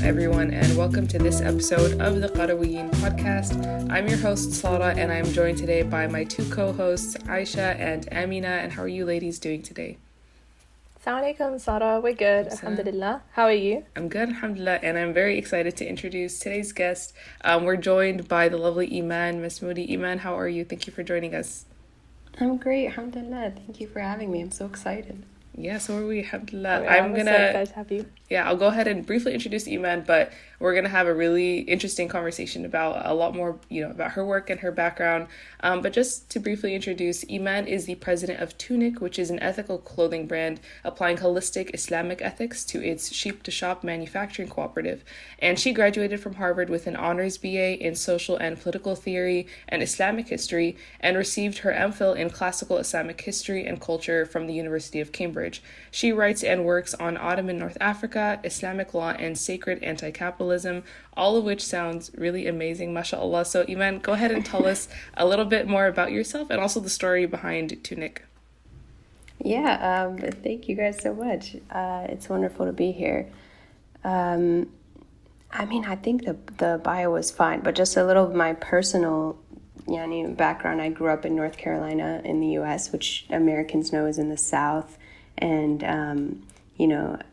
Everyone, and welcome to this episode of the Qarawiyyin Podcast. I'm your host Zara, and I'm joined today by my two co-hosts Aisha and Amina. And how are you ladies doing today? Assalamu alaikum, Zara. We're good, alhamdulillah. How are you? I'm good, alhamdulillah, and I'm very excited to introduce today's guest. We're joined by the lovely Iman Masmoudi. Iman, how are you? Thank you for joining us. I'm great, alhamdulillah. Thank you for having me. I'm so excited. Yeah, so are we, alhamdulillah. I'm so excited to have you. Yeah, I'll go ahead and briefly introduce Iman, but we're going to have a really interesting conversation about a lot more, about her work and her background. But just to briefly introduce, Iman is the president of TÜNIQ, which is an ethical clothing brand applying holistic Islamic ethics to its sheep-to-shop manufacturing cooperative. And she graduated from Harvard with an honors BA in social and political theory and Islamic history, and received her MPhil in classical Islamic history and culture from the University of Cambridge. She writes and works on Ottoman North Africa, Islamic Law, and sacred anti-capitalism, all of which sounds really amazing, mashallah. So Iman, go ahead and tell us a little bit more about yourself and also the story behind TÜNIQ. Yeah, thank you guys so much. It's wonderful to be here. I think the bio was fine, but just a little of my personal background. I grew up in North Carolina in the U.S., which Americans know is in the South. And,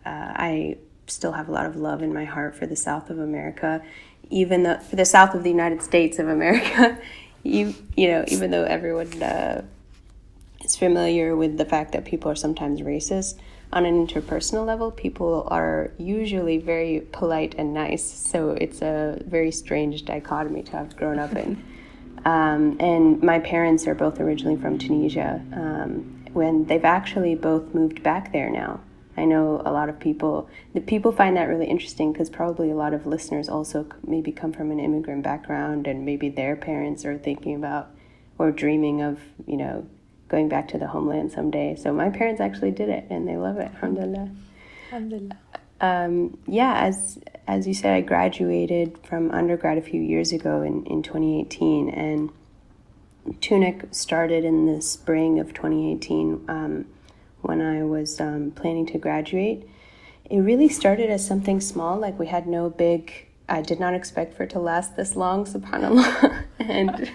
I still have a lot of love in my heart for the South of America, for the South of the United States of America, even though everyone is familiar with the fact that people are sometimes racist. On an interpersonal level, people are usually very polite and nice. So it's a very strange dichotomy to have grown up in. And my parents are both originally from Tunisia, when they've actually both moved back there now. I know a lot of people find that really interesting because probably a lot of listeners also maybe come from an immigrant background, and maybe their parents are thinking about or dreaming of, going back to the homeland someday. So my parents actually did it and they love it, alhamdulillah. Alhamdulillah. As you said, I graduated from undergrad a few years ago in 2018, and TÜNIQ started in the spring of 2018 when I was planning to graduate. It really started as something small, like we had I did not expect for it to last this long, subhanAllah. And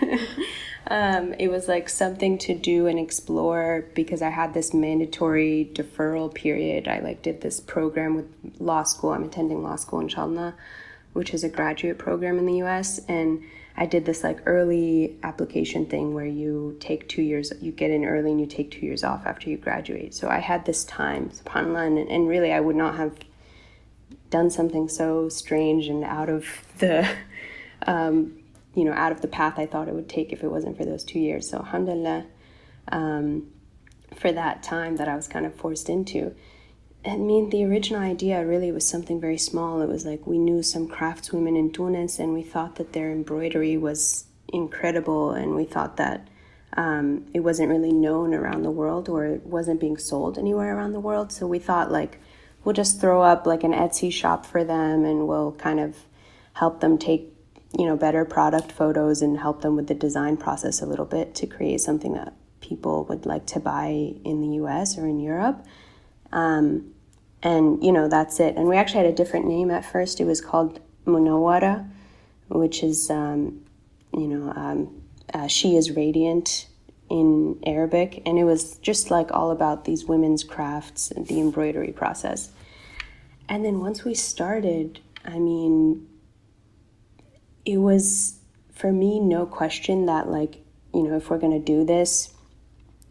it was like something to do and explore because I had this mandatory deferral period. I did this program with law school. I'm attending law school, inshallah, which is a graduate program in the US. And I did this early application thing where you take 2 years, you get in early and you take 2 years off after you graduate. So I had this time, subhanAllah, and really I would not have done something so strange and out of the, out of the path I thought it would take if it wasn't for those 2 years. So alhamdulillah, for that time that I was kind of forced into. The original idea really was something very small. It was we knew some craftswomen in Tunis, and we thought that their embroidery was incredible, and we thought that it wasn't really known around the world, or it wasn't being sold anywhere around the world. So we thought we'll just throw up an Etsy shop for them, and we'll kind of help them take better product photos and help them with the design process a little bit to create something that people would like to buy in the US or in Europe. That's it. And we actually had a different name at first. It was called Munawwara, which is, she is radiant in Arabic. And it was just all about these women's crafts and the embroidery process. And then once we started, it was, for me, no question that if we're going to do this,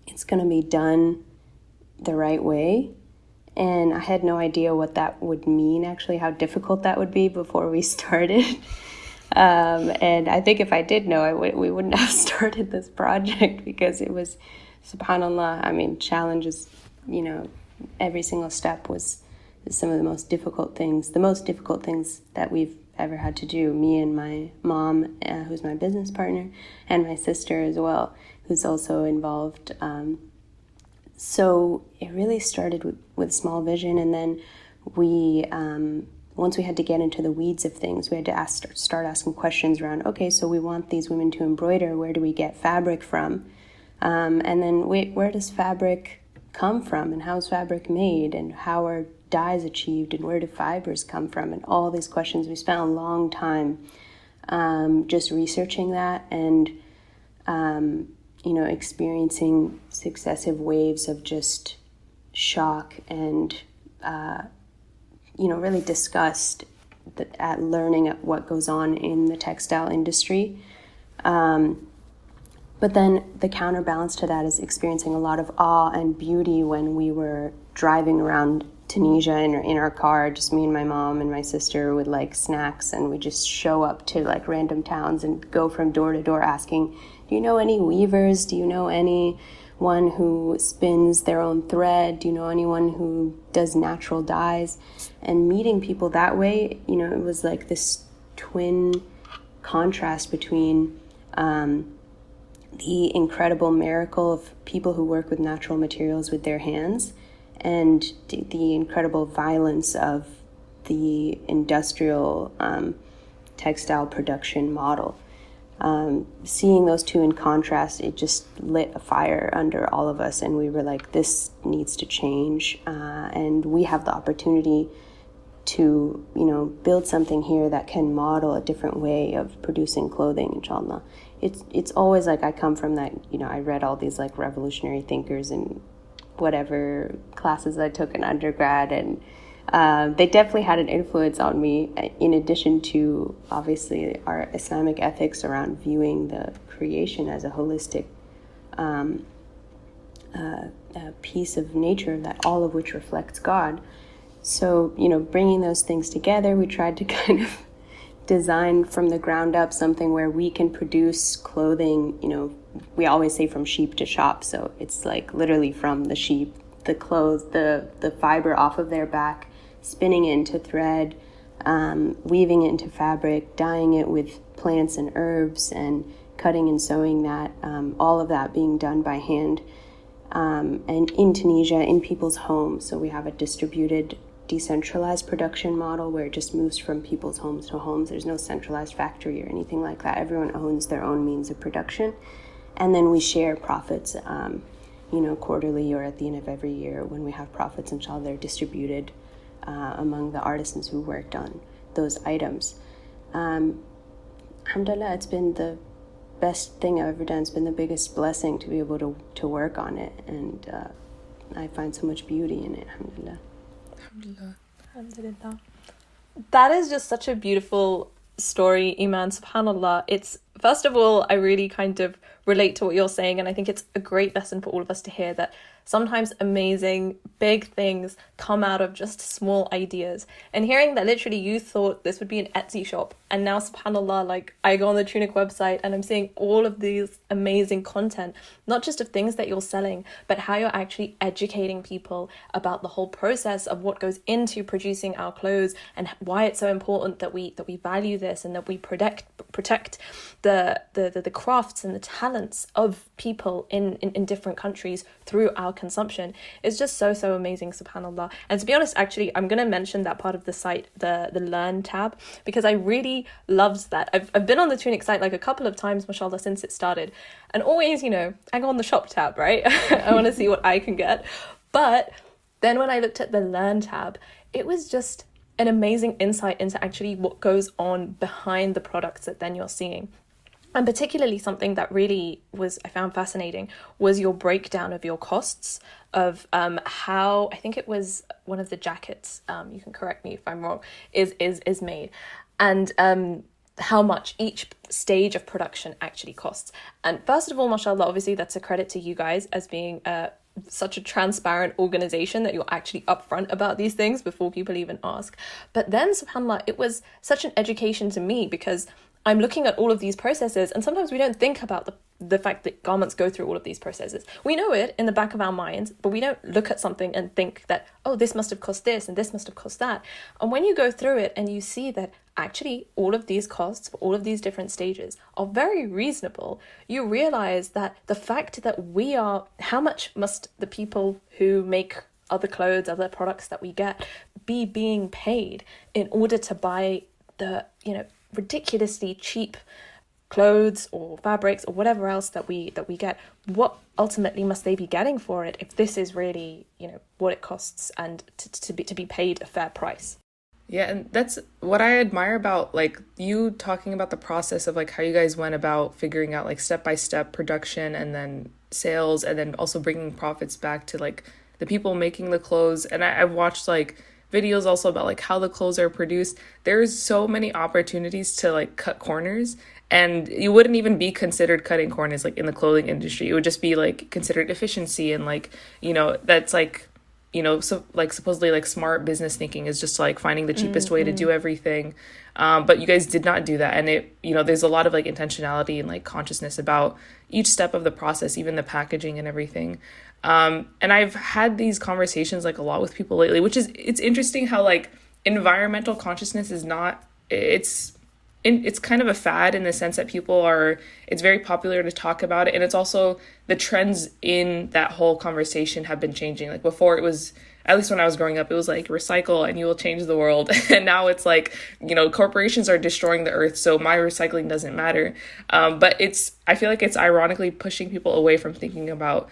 it's going to be done the right way. And I had no idea what that would mean, actually, how difficult that would be before we started. And I think if I did know, we wouldn't have started this project because it was, subhanAllah, challenges, every single step was some of the most difficult things that we've ever had to do. Me and my mom, who's my business partner, and my sister as well, who's also involved. So it really started with small vision, and then we once we had to get into the weeds of things, we had to start asking questions around, okay, so we want these women to embroider, where do we get fabric from? And then where does fabric come from, and how is fabric made, and how are dyes achieved, and where do fibers come from, and all these questions. We spent a long time just researching that, and experiencing successive waves of just shock and really disgust at learning at what goes on in the textile industry. But then the counterbalance to that is experiencing a lot of awe and beauty when we were driving around Tunisia in our car, just me and my mom and my sister with like snacks, and we just show up to like random towns and go from door to door asking, do you know any weavers? Do you know anyone who spins their own thread? Do you know anyone who does natural dyes? And meeting people that way, it was like this twin contrast between the incredible miracle of people who work with natural materials with their hands and the incredible violence of the industrial textile production model. Seeing those two in contrast, it just lit a fire under all of us, and we were like, this needs to change, and we have the opportunity to build something here that can model a different way of producing clothing, inshallah. It's always like, I come from that, I read all these like revolutionary thinkers and whatever classes I took in undergrad, and they definitely had an influence on me, in addition to obviously our Islamic ethics around viewing the creation as a holistic piece of nature, that all of which reflects God. So, bringing those things together, we tried to kind of design from the ground up something where we can produce clothing, we always say from sheep to shop. So it's like literally from the sheep, the clothes, the fiber off of their back, spinning it into thread, weaving it into fabric, dyeing it with plants and herbs, and cutting and sewing that, all of that being done by hand. And in Tunisia, in people's homes. So we have a distributed, decentralized production model where it just moves from people's homes to homes. There's no centralized factory or anything like that. Everyone owns their own means of production. And then we share profits, quarterly or at the end of every year. When we have profits, inshallah, they're distributed among the artisans who worked on those items. Alhamdulillah, it's been the best thing I've ever done. It's been the biggest blessing to be able to work on it, and I find so much beauty in it. Alhamdulillah. Alhamdulillah. Alhamdulillah. That is just such a beautiful story, Iman. SubhanAllah. It's, first of all, I really kind of relate to what you're saying, and I think it's a great lesson for all of us to hear that sometimes amazing big things come out of just small ideas. And hearing that literally you thought this would be an Etsy shop, and now subhanallah, like I go on the TÜNIQ website and I'm seeing all of these amazing content, not just of things that you're selling, but how you're actually educating people about the whole process of what goes into producing our clothes, and why it's so important that we value this, and that we protect the crafts and the talents of people in different countries through our consumption. Is just so amazing, subhanallah. And to be honest, actually, I'm going to mention that part of the site, the Learn tab, because I really loved that. I've been on the TÜNIQ site like a couple of times, mashallah, since it started, and always, I go on the shop tab, right? I want to see what I can get. But then when I looked at the Learn tab, it was just an amazing insight into actually what goes on behind the products that then you're seeing. And particularly something that really I found fascinating was your breakdown of your costs of how, I think it was one of the jackets, you can correct me if I'm wrong, is made, and how much each stage of production actually costs. And first of all, mashallah, obviously that's a credit to you guys as being such a transparent organization, that you're actually upfront about these things before people even ask. But then, subhanallah, it was such an education to me, because I'm looking at all of these processes, and sometimes we don't think about the fact that garments go through all of these processes. We know it in the back of our minds, but we don't look at something and think that, oh, this must have cost this and this must have cost that. And when you go through it and you see that actually all of these costs for all of these different stages are very reasonable, you realize that the fact that how much must the people who make other clothes, other products that we get, be being paid in order to buy the, ridiculously cheap clothes or fabrics or whatever else that we get? What ultimately must they be getting for it if this is really, what it costs, and to be paid a fair price? Yeah, and that's what I admire about like you talking about the process of like how you guys went about figuring out like step-by-step production and then sales, and then also bringing profits back to like the people making the clothes. And I've watched like videos also about like how the clothes are produced. There's so many opportunities to like cut corners, and you wouldn't even be considered cutting corners like in the clothing industry. It would just be like considered efficiency, and like, that's like, so like supposedly like smart business thinking is just like finding the cheapest way to do everything. But you guys did not do that. And it, there's a lot of like intentionality and like consciousness about each step of the process, even the packaging and everything. And I've had these conversations like a lot with people lately, it's interesting how like environmental consciousness is not, it's kind of a fad in the sense that it's very popular to talk about it. And it's also the trends in that whole conversation have been changing. Like before it was, at least when I was growing up, it was like recycle and you will change the world. And now it's like, corporations are destroying the earth, so my recycling doesn't matter. But I feel like it's ironically pushing people away from thinking about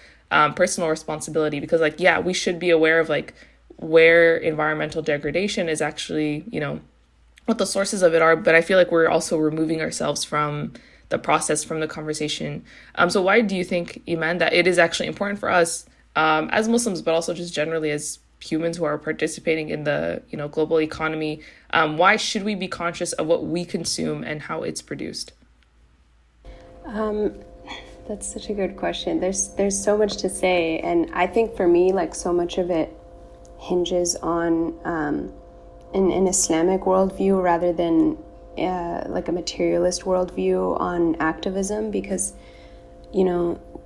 personal responsibility, because like, yeah, we should be aware of like where environmental degradation is actually, what the sources of it are, but I feel like we're also removing ourselves from the process, from the conversation. So why do you think, Iman, that it is actually important for us as Muslims, but also just generally as humans who are participating in the global economy, why should we be conscious of what we consume and how it's produced? That's such a good question. There's so much to say, and I think for me, like so much of it hinges on an Islamic worldview rather than like a materialist worldview on activism, because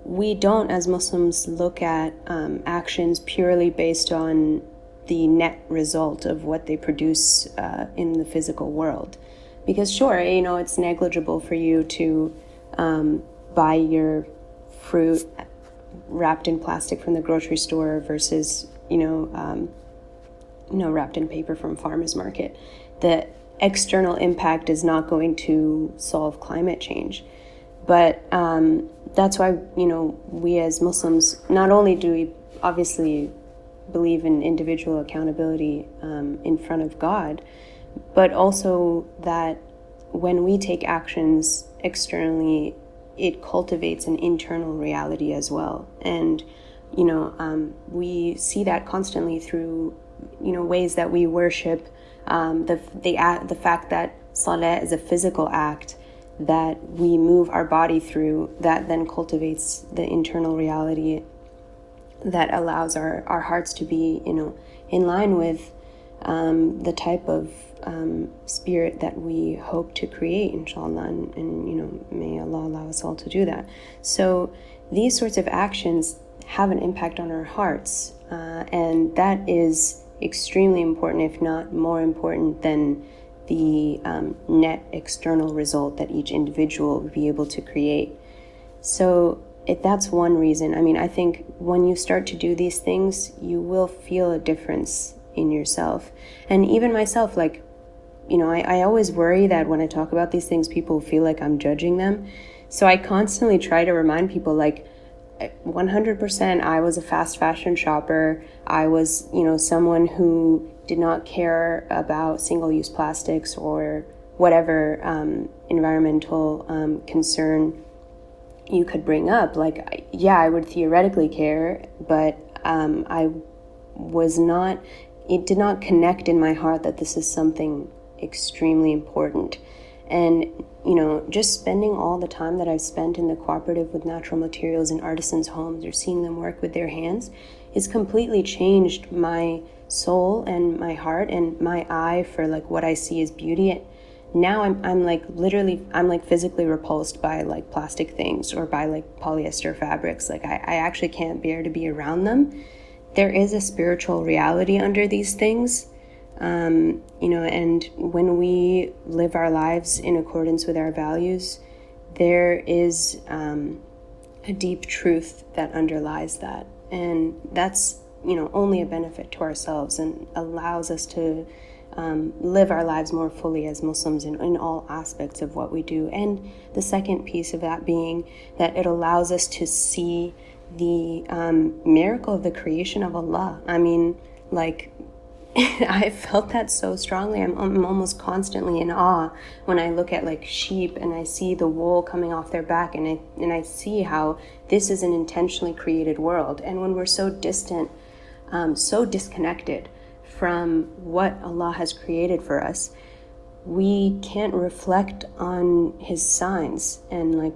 we don't as Muslims look at actions purely based on the net result of what they produce in the physical world. Because sure, it's negligible for you to buy your fruit wrapped in plastic from the grocery store versus wrapped in paper from farmers market. The external impact is not going to solve climate change. But that's why, we as Muslims, not only do we obviously believe in individual accountability in front of God, but also that when we take actions externally, it cultivates an internal reality as well. And, we see that constantly through ways that we worship, the fact that salah is a physical act that we move our body through, that then cultivates the internal reality that allows our hearts to be, in line with the type of spirit that we hope to create, inshallah, and may Allah allow us all to do that. So these sorts of actions have an impact on our hearts, and that is extremely important, if not more important than the net external result that each individual would be able to create. So that's one reason. I mean, I think when you start to do these things, you will feel a difference in yourself. And even myself, like, I always worry that when I talk about these things, people feel like I'm judging them. So I constantly try to remind people, like, 100% I was a fast fashion shopper. I was, someone who did not care about single-use plastics or whatever environmental concern you could bring up. Like, yeah, I would theoretically care, but I was not, it did not connect in my heart that this is something extremely important. And, just spending all the time that I've spent in the cooperative with natural materials in artisans' homes, or seeing them work with their hands, has completely changed my soul and my heart and my eye for like what I see as beauty. And now I'm like literally, I'm like physically repulsed by like plastic things or by like polyester fabrics. Like I actually can't bear to be around them. There is a spiritual reality under these things. And when we live our lives in accordance with our values, there is a deep truth that underlies that. And that's only a benefit to ourselves and allows us to live our lives more fully as Muslims in all aspects of what we do. And the second piece of that being that it allows us to see the miracle of the creation of Allah. I mean, like, I felt that so strongly. I'm almost constantly in awe when I look at like sheep and I see the wool coming off their back, and I see how this is an intentionally created world. And when we're so distant, so disconnected from what Allah has created for us, we can't reflect on His signs. And like,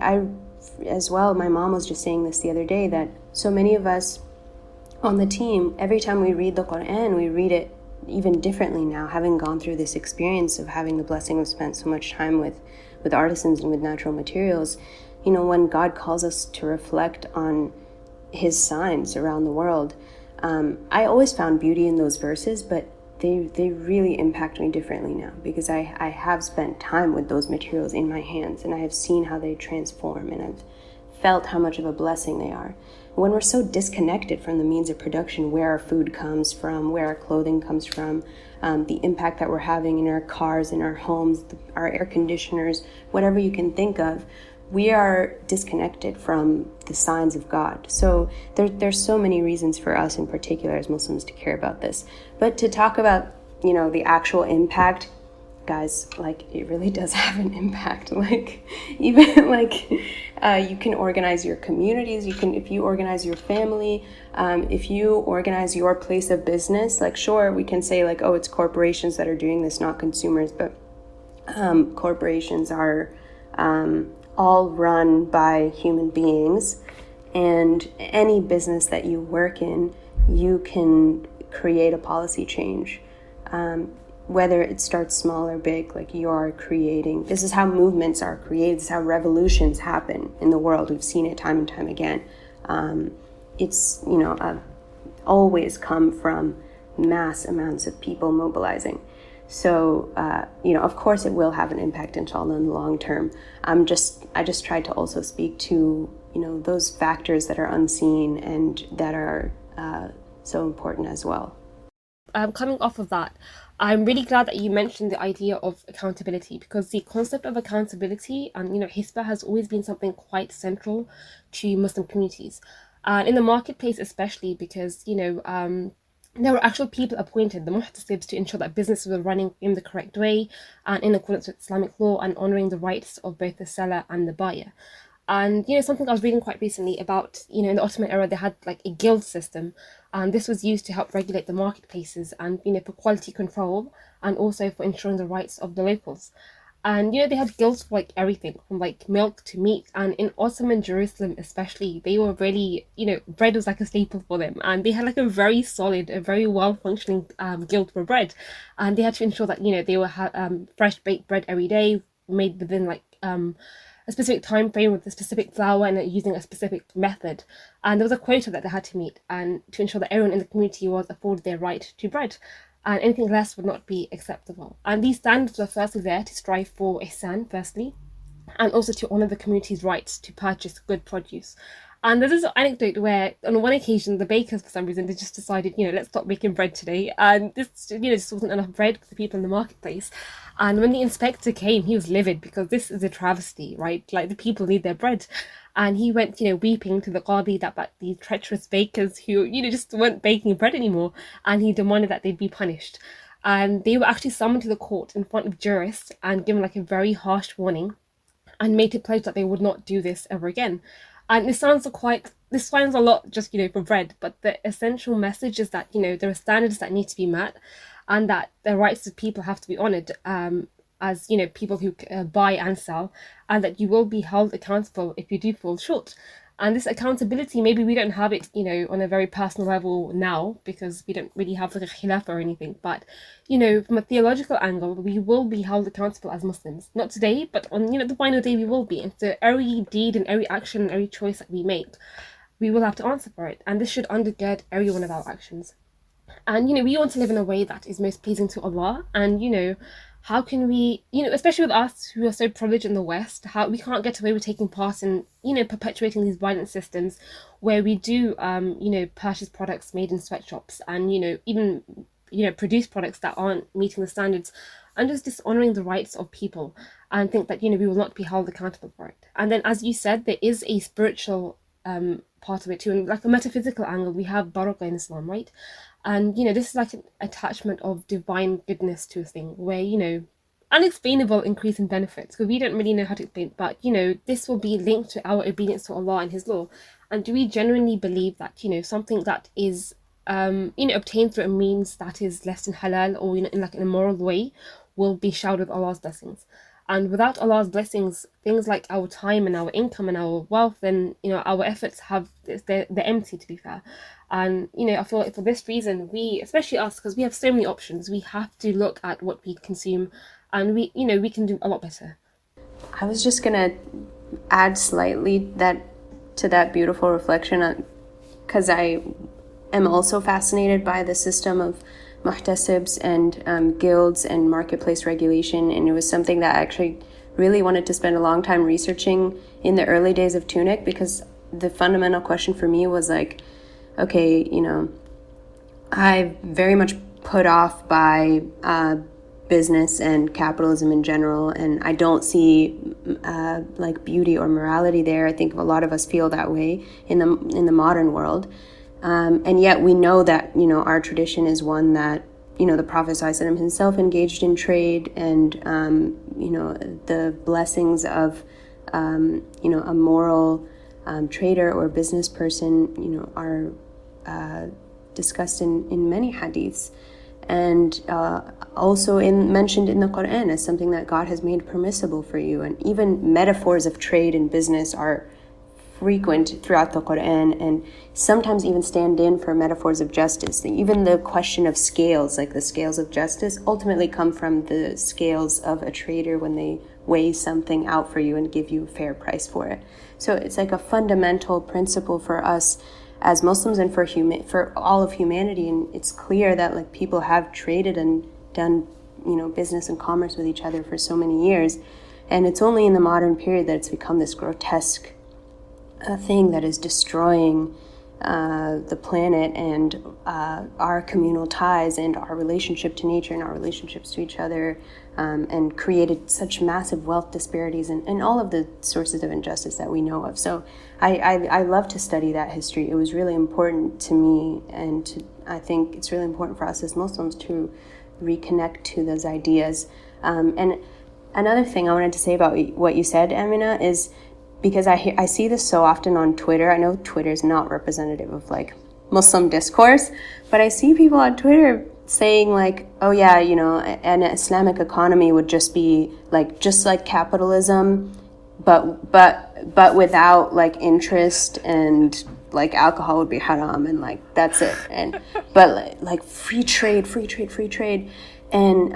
I as well, my mom was just saying this the other day, that so many of us on the team, every time we read the Quran, we read it even differently now, having gone through this experience of having the blessing of spent so much time with artisans and with natural materials. When God calls us to reflect on His signs around the world, I always found beauty in those verses, but they really impact me differently now, because I have spent time with those materials in my hands, and I have seen how they transform, and I've felt how much of a blessing they are. When we're so disconnected from the means of production, where our food comes from, where our clothing comes from, the impact that we're having in our cars, in our homes, our air conditioners, whatever you can think of, we are disconnected from the signs of God. So there's so many reasons for us in particular as Muslims to care about this. But to talk about, the actual impact, guys, like, it really does have an impact. Like, even like you can organize your communities, if you organize your family, if you organize your place of business, like, sure, we can say like, oh, it's corporations that are doing this, not consumers, but corporations are all run by human beings, and any business that you work in, you can create a policy change. Whether it starts small or big, like, you are creating. This is how movements are created. This is how revolutions happen in the world. We've seen it time and time again. It's, always come from mass amounts of people mobilizing. So, of course it will have an impact, inshallah, in the long term. I just tried to also speak to, those factors that are unseen and that are so important as well. Coming off of that, I'm really glad that you mentioned the idea of accountability, because the concept of accountability and, Hisbah has always been something quite central to Muslim communities. And in the marketplace especially, because, there were actual people appointed, the muhtasibs, to ensure that businesses were running in the correct way and in accordance with Islamic law and honouring the rights of both the seller and the buyer. And, something I was reading quite recently about, in the Ottoman era, they had like a guild system, and this was used to help regulate the marketplaces and, for quality control and also for ensuring the rights of the locals. And, they had guilds for like everything from like milk to meat. And in Ottoman Jerusalem especially, they were really, bread was like a staple for them. And they had like a very solid, a very well-functioning guild for bread. And they had to ensure that, they were fresh baked bread every day, made within like a specific time frame with a specific flour and using a specific method. And there was a quota that they had to meet, and to ensure that everyone in the community was afforded their right to bread. And anything less would not be acceptable. And these standards were firstly there to strive for ihsan, firstly, and also to honour the community's rights to purchase good produce. And there's this anecdote where, on one occasion, the bakers, for some reason, they just decided, let's stop making bread today. And this, just wasn't enough bread for the people in the marketplace. And when the inspector came, he was livid, because this is a travesty, right? Like, the people need their bread. And he went, weeping to the Qadi about these treacherous bakers who, just weren't baking bread anymore. And he demanded that they'd be punished. And they were actually summoned to the court in front of jurists and given like a very harsh warning, and made to pledge that they would not do this ever again. And this sounds a lot just, for bread, but the essential message is that, there are standards that need to be met, and that the rights of people have to be honoured, as, people who buy and sell, and that you will be held accountable if you do fall short. And this accountability, maybe we don't have it, on a very personal level now, because we don't really have like a khilafah or anything. But, from a theological angle, we will be held accountable as Muslims. Not today, but on, the final day we will be. And so every deed and every action and every choice that we make, we will have to answer for it. And this should undergird every one of our actions. And, we want to live in a way that is most pleasing to Allah. And, how can we, especially with us who are so privileged in the West, how we can't get away with taking part in, perpetuating these violent systems where we do, purchase products made in sweatshops and, even, produce products that aren't meeting the standards, and just dishonoring the rights of people, and think that, we will not be held accountable for it. And then, as you said, there is a spiritual part of it too, and like a metaphysical angle. We have barakah in Islam, right? And this is like an attachment of divine goodness to a thing where unexplainable increase in benefits, because we don't really know how to explain it, but this will be linked to our obedience to Allah and His law. And do we genuinely believe that something that is obtained through a means that is less than halal, or in like an immoral way, will be showered with Allah's blessings? And without Allah's blessings, things like our time and our income and our wealth and our efforts they're empty, to be fair. And I feel like for this reason, we, especially us, because we have so many options, we have to look at what we consume, and we can do a lot better. I was just gonna add slightly to that beautiful reflection, because I am also fascinated by the system of muhtasibs and guilds and marketplace regulation, and it was something that I actually really wanted to spend a long time researching in the early days of TÜNIQ, because the fundamental question for me was like, okay, I'm very much put off by business and capitalism in general, and I don't see like beauty or morality there. I think a lot of us feel that way in the modern world. And yet we know that, our tradition is one that, the Prophet ﷺ himself engaged in trade, and, the blessings of, a moral trader or business person, are discussed in many hadiths, and also mentioned in the Quran as something that God has made permissible for you. And even metaphors of trade and business are frequent throughout the Quran, and sometimes even stand in for metaphors of justice. Even the question of scales, like the scales of justice, ultimately come from the scales of a trader when they weigh something out for you and give you a fair price for it. So it's like a fundamental principle for us as Muslims and for all of humanity. And it's clear that like people have traded and done business and commerce with each other for so many years, and it's only in the modern period that it's become this grotesque thing that is destroying the planet and our communal ties and our relationship to nature and our relationships to each other, and created such massive wealth disparities and all of the sources of injustice that we know of. So I love to study that history. It was really important to me, and I think it's really important for us as Muslims to reconnect to those ideas. And another thing I wanted to say about what you said, Amina, is because I see this so often on Twitter. I know Twitter is not representative of like Muslim discourse, but I see people on Twitter saying like, oh yeah, an Islamic economy would just be like just like capitalism, but without like interest, and like alcohol would be haram, and like that's it. And but like free trade, and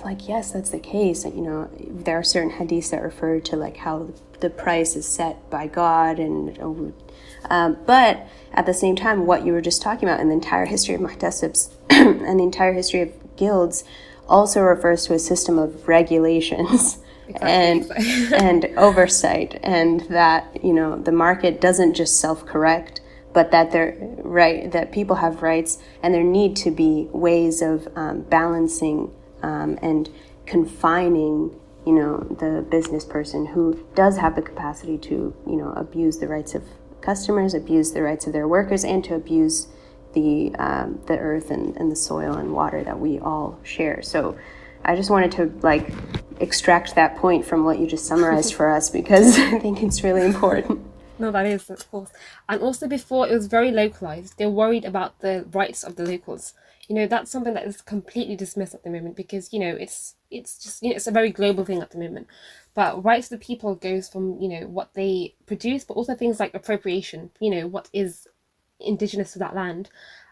like, yes, that's the case. There are certain hadiths that refer to like how the price is set by God, and but at the same time, what you were just talking about in the entire history of muhtasibs and the entire history of guilds also refers to a system of regulations. Exactly. and oversight, and that the market doesn't just self-correct, but that that people have rights, and there need to be ways of balancing and confining, the business person who does have the capacity to, abuse the rights of customers, abuse the rights of their workers, and to abuse the earth and the soil and water that we all share. So I just wanted to like extract that point from what you just summarized for us, because I think it's really important. No, that is, of course. And also before, it was very localized. They're worried about the rights of the locals. That's something that is completely dismissed at the moment, because, it's just, it's a very global thing at the moment. But rights of the people goes from, what they produce, but also things like appropriation, what is indigenous to that land.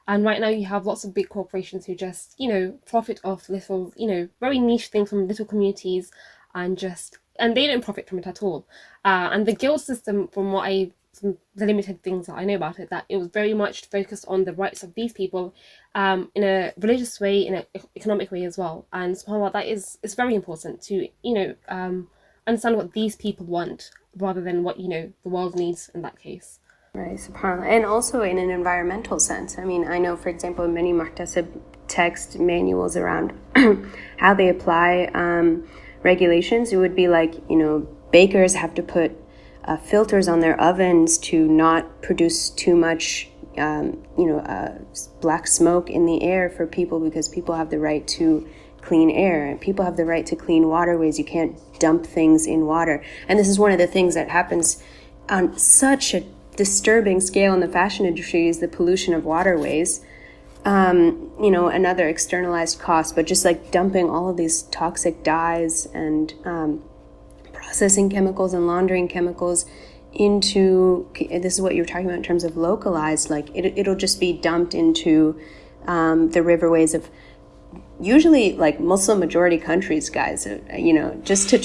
And right now you have lots of big corporations who just, profit off little, very niche things from little communities, and they don't profit from it at all. And the guild system, from what I the limited things that I know about it, that it was very much focused on the rights of these people, in a religious way, in an economic way as well. And subhanAllah, that is, it's very important to, understand what these people want rather than what, the world needs in that case. Right, subhanAllah. And also in an environmental sense. I mean, I know, for example, in many muhtasib text manuals around how they apply regulations, it would be like, bakers have to put filters on their ovens to not produce too much, black smoke in the air for people, because people have the right to clean air and people have the right to clean waterways. You can't dump things in water. And this is one of the things that happens on such a disturbing scale in the fashion industry, is the pollution of waterways. Another externalized cost, but just like dumping all of these toxic dyes and processing chemicals and laundering chemicals into, this is what you were talking about in terms of localized, like it'll just be dumped into the riverways of usually like Muslim majority countries, guys, just to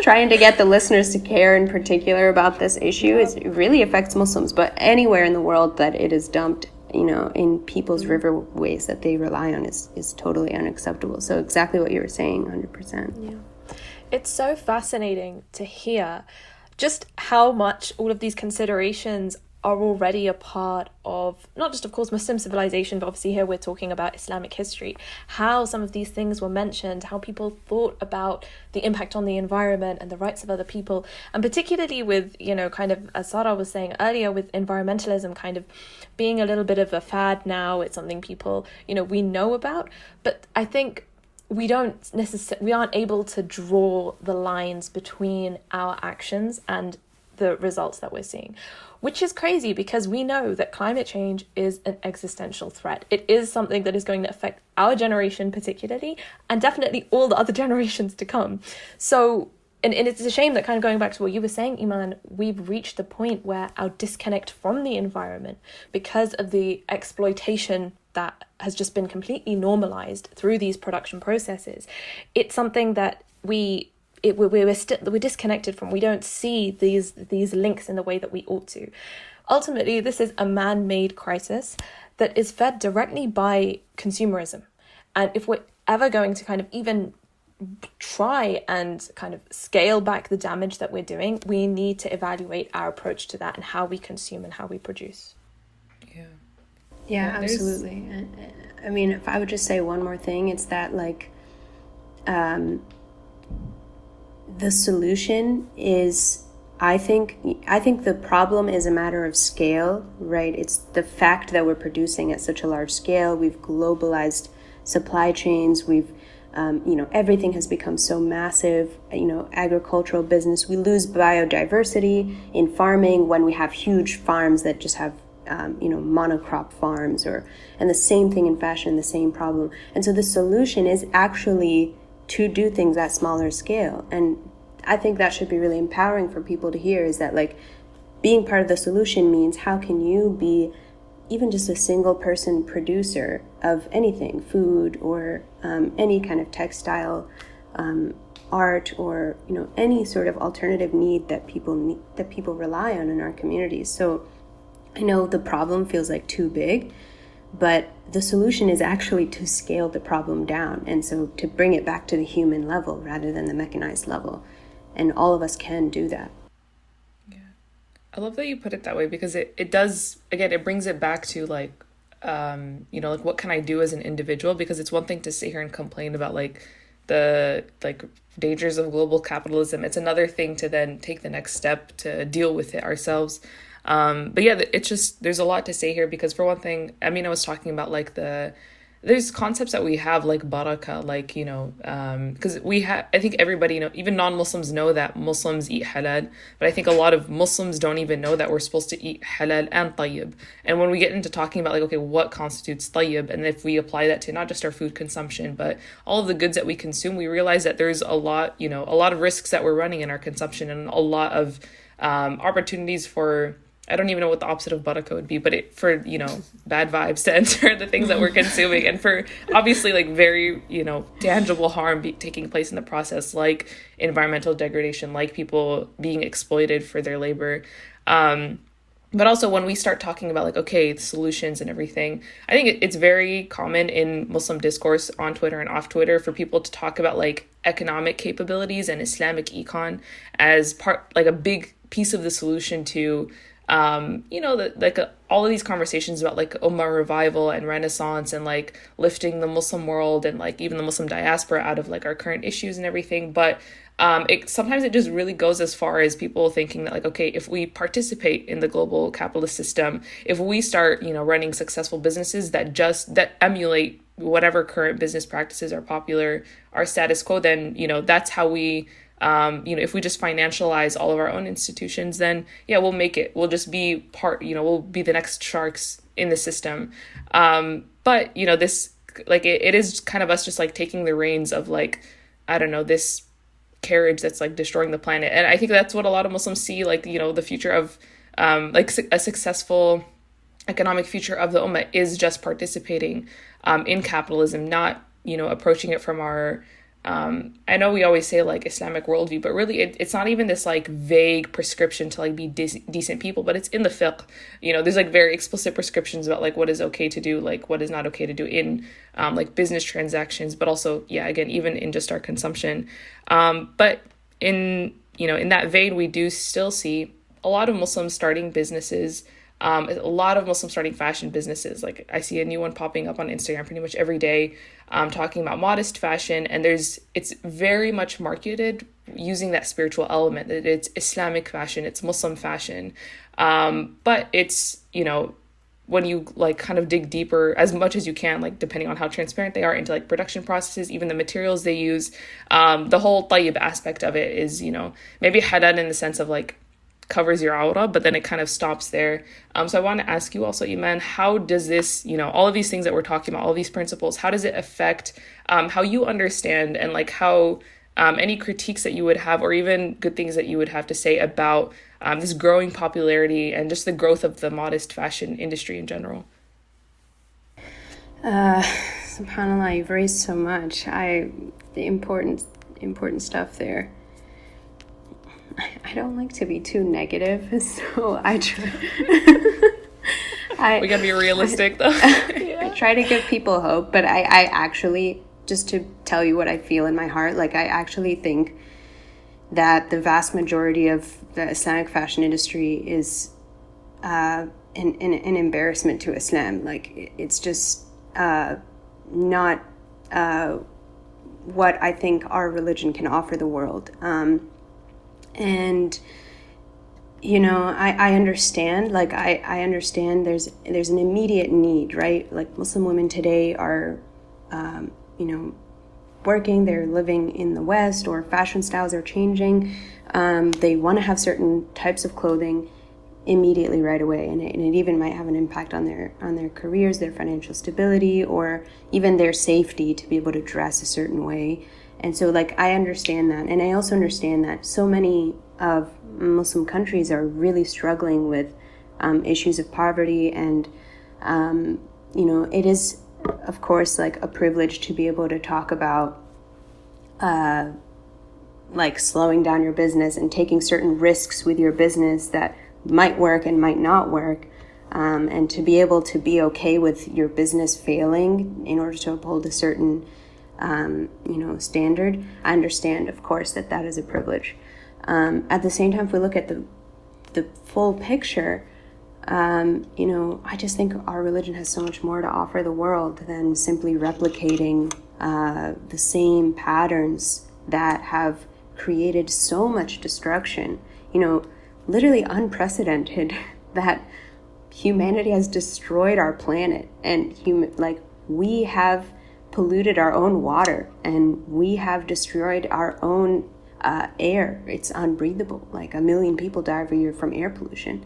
trying to get the listeners to care in particular about this issue. It really affects Muslims, but anywhere in the world that it is dumped, in people's riverways that they rely on is totally unacceptable. So exactly what you were saying, 100%. Yeah. It's so fascinating to hear just how much all of these considerations are already a part of, not just, of course, Muslim civilization, but obviously here we're talking about Islamic history, how some of these things were mentioned, how people thought about the impact on the environment and the rights of other people, and particularly with, kind of, as Zara was saying earlier, with environmentalism kind of being a little bit of a fad now. It's something people, we know about, but I think we aren't able to draw the lines between our actions and the results that we're seeing, which is crazy, because we know that climate change is an existential threat. It is something that is going to affect our generation particularly, and definitely all the other generations to come. So, and it's a shame that, kind of going back to what you were saying, Iman, we've reached the point where our disconnect from the environment, because of the exploitation that has just been completely normalized through these production processes, it's something that we're disconnected from. We don't see these links in the way that we ought to. Ultimately, this is a man-made crisis that is fed directly by consumerism. And if we're ever going to kind of even try and kind of scale back the damage that we're doing, we need to evaluate our approach to that and how we consume and how we produce. Yeah, absolutely. I mean, if I would just say one more thing, it's that the solution is, I think the problem is a matter of scale, right? It's the fact that we're producing at such a large scale. We've globalized supply chains. We've, everything has become so massive, agricultural business. We lose biodiversity in farming when we have huge farms that just have, monocrop farms, and the same thing in fashion, the same problem. And so the solution is actually to do things at smaller scale. And I think that should be really empowering for people to hear, is that being part of the solution means, how can you be even just a single person producer of anything, food or any kind of textile, art, or any sort of alternative need that people rely on in our communities. So I know the problem feels like too big, but the solution is actually to scale the problem down, and so to bring it back to the human level rather than the mechanized level. And all of us can do that. Yeah. I love that you put it that way, because it does, again, it brings it back to what can I do as an individual? Because it's one thing to sit here and complain about the dangers of global capitalism. It's another thing to then take the next step to deal with it ourselves. But yeah, it's just, there's a lot to say here, because for one thing, I was talking about there's concepts that we have like baraka, because I think everybody, even non-Muslims know that Muslims eat halal, but I think a lot of Muslims don't even know that we're supposed to eat halal and tayyib. And when we get into talking about okay, what constitutes tayyib, and if we apply that to not just our food consumption, but all of the goods that we consume, we realize that there's a lot of risks that we're running in our consumption, and a lot of opportunities for, I don't even know what the opposite of barakah would be, but for bad vibes to enter the things that we're consuming, and for obviously very tangible harm taking place in the process, like environmental degradation, like people being exploited for their labor. But also when we start talking about like, okay, the solutions and everything, I think it's very common in Muslim discourse on Twitter and off Twitter for people to talk about like economic capabilities and Islamic econ as part, like a big piece of the solution to, all of these conversations about like Ummah revival and Renaissance and like lifting the Muslim world and like even the Muslim diaspora out of like our current issues and everything. But sometimes it just really goes as far as people thinking that like, okay, if we participate in the global capitalist system, if we start, running successful businesses that emulate whatever current business practices are popular, our status quo, then, that's how we, if we just financialize all of our own institutions, then yeah, we'll make it. We'll just be part, we'll be the next sharks in the system. But, this, like, it is kind of us just like taking the reins of like, I don't know, this carriage that's like destroying the planet. And I think that's what a lot of Muslims see, like, the future of like a successful economic future of the Ummah is just participating in capitalism, not, approaching it from our, I know we always say like Islamic worldview, but really it's not even this like vague prescription to like be decent people, but it's in the fiqh. There's like very explicit prescriptions about like what is okay to do, like what is not okay to do in like business transactions, but also, yeah, again, even in just our consumption. But in that vein, we do still see a lot of Muslims starting businesses, a lot of Muslims starting fashion businesses. Like I see a new one popping up on Instagram pretty much every day, talking about modest fashion, and it's very much marketed using that spiritual element, that it's Islamic fashion, it's Muslim fashion. But it's, when you like kind of dig deeper as much as you can, like depending on how transparent they are into like production processes, even the materials they use, the whole tayyib aspect of it is, maybe halal in the sense of like covers your aura, but then it kind of stops there. So I want to ask you also, Iman, how does this, all of these things that we're talking about, all these principles, how does it affect how you understand and like how any critiques that you would have or even good things that you would have to say about this growing popularity and just the growth of the modest fashion industry in general? SubhanAllah, you've raised so much. The important stuff there. I don't like to be too negative, so I try. We gotta be realistic, though. I try to give people hope, but I actually, just to tell you what I feel in my heart, like I actually think that the vast majority of the Islamic fashion industry is an embarrassment to Islam. Like it's just not what I think our religion can offer the world. And, I understand, like, I understand there's an immediate need, right? Like Muslim women today are, working, they're living in the West, or fashion styles are changing. They want to have certain types of clothing immediately right away. And it even might have an impact on their careers, their financial stability, or even their safety to be able to dress a certain way. And so, like, I understand that. And I also understand that so many of Muslim countries are really struggling with issues of poverty. And, it is, of course, like a privilege to be able to talk about, like, slowing down your business and taking certain risks with your business that might work and might not work. And to be able to be okay with your business failing in order to uphold a certain standard. I understand, of course, that is a privilege. At the same time, if we look at the full picture, I just think our religion has so much more to offer the world than simply replicating the same patterns that have created so much destruction. Literally unprecedented that humanity has destroyed our planet, and we have polluted our own water, and we have destroyed our own air. It's unbreathable. Like 1 million people die every year from air pollution.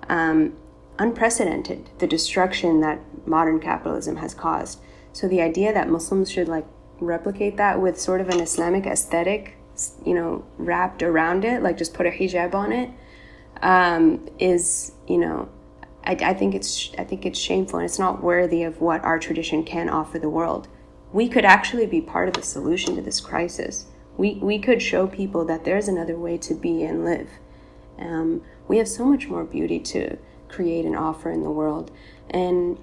Unprecedented, the destruction that modern capitalism has caused. So the idea that Muslims should like replicate that with sort of an Islamic aesthetic, wrapped around it, like just put a hijab on it, is, I think it's shameful, and it's not worthy of what our tradition can offer the world. We could actually be part of the solution to this crisis. We could show people that there's another way to be and live. we have so much more beauty to create and offer in the world. And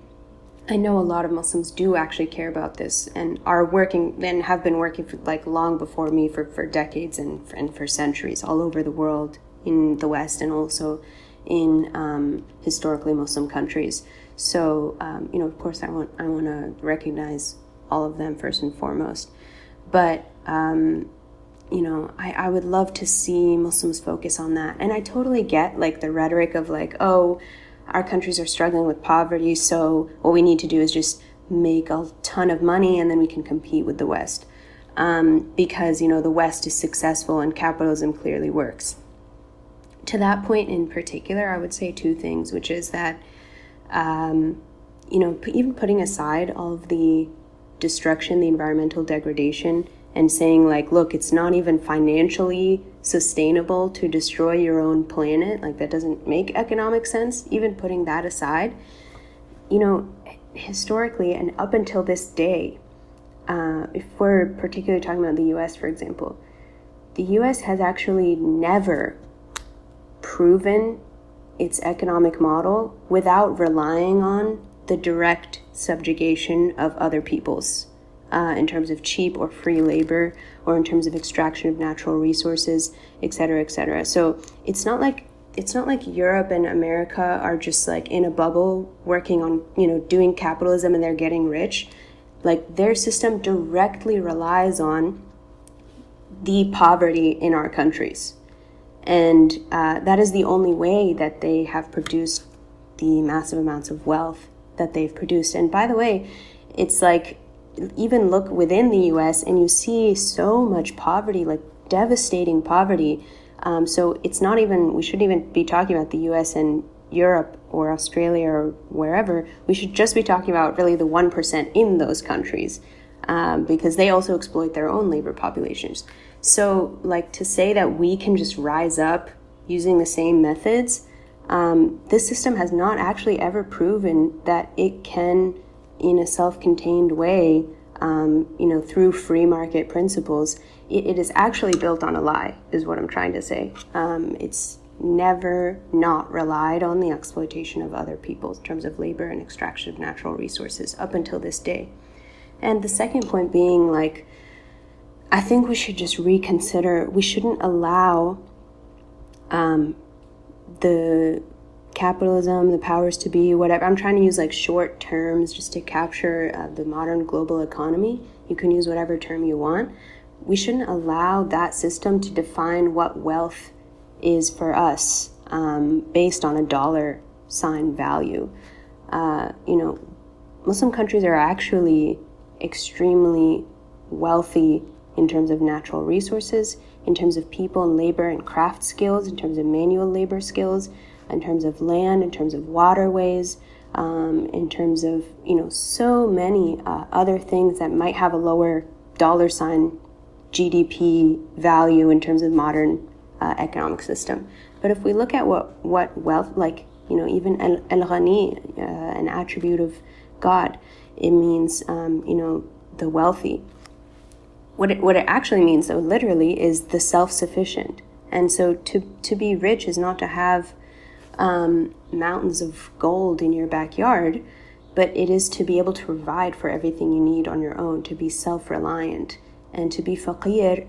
I know a lot of Muslims do actually care about this and are working and have been working for, like, long before me for decades and for centuries all over the world, in the West and also in historically Muslim countries. So, of course, I want to recognize all of them first and foremost. But, I would love to see Muslims focus on that. And I totally get, like, the rhetoric of, like, oh, our countries are struggling with poverty, so what we need to do is just make a ton of money and then we can compete with the West. Because, the West is successful and capitalism clearly works. To that point in particular, I would say two things, which is that, even putting aside all of the destruction, the environmental degradation, and saying, like, look, it's not even financially sustainable to destroy your own planet, like, that doesn't make economic sense, even putting that aside, historically and up until this day, if we're particularly talking about the US, for example, the US has actually never proven its economic model without relying on the direct subjugation of other peoples, in terms of cheap or free labor, or in terms of extraction of natural resources, et cetera, et cetera. So it's not like Europe and America are just, like, in a bubble working on, doing capitalism and they're getting rich. Like, their system directly relies on the poverty in our countries. And that is the only way that they have produced the massive amounts of wealth that they've produced. And by the way, it's like, even look within the US and you see so much poverty, like devastating poverty. So it's not even, we shouldn't even be talking about the US and Europe or Australia or wherever. We should just be talking about really the 1% in those countries, because they also exploit their own labor populations. So, like, to say that we can just rise up using the same methods, this system has not actually ever proven that it can, in a self-contained way, through free market principles. It is actually built on a lie, is what I'm trying to say. It's never not relied on the exploitation of other people in terms of labor and extraction of natural resources up until this day. And the second point being, like, I think we should just reconsider. We shouldn't allow the capitalism, the powers to be, whatever. I'm trying to use, like, short terms just to capture the modern global economy. You can use whatever term you want. We shouldn't allow that system to define what wealth is for us, based on a dollar sign value. Muslim countries are actually extremely wealthy in terms of natural resources, in terms of people and labor and craft skills, in terms of manual labor skills, in terms of land, in terms of waterways, in terms of, so many other things that might have a lower dollar sign GDP value in terms of modern economic system. But if we look at what wealth, like, even al-Ghani, an attribute of God, it means, the wealthy. What it actually means, though, literally, is the self-sufficient. And so to be rich is not to have mountains of gold in your backyard, but it is to be able to provide for everything you need on your own, to be self-reliant. And to be faqir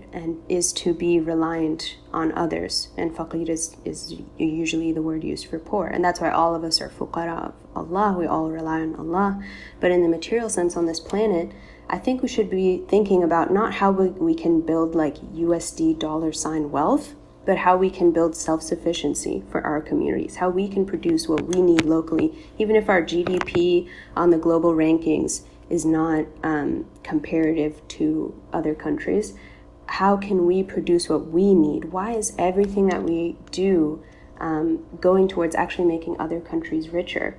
is to be reliant on others. And faqir is usually the word used for poor. And that's why all of us are fuqara of Allah. We all rely on Allah. But in the material sense on this planet, I think we should be thinking about not how we can build, like, USD dollar sign wealth, but how we can build self-sufficiency for our communities, how we can produce what we need locally, even if our GDP on the global rankings is not comparative to other countries. How can we produce what we need? Why is everything that we do going towards actually making other countries richer?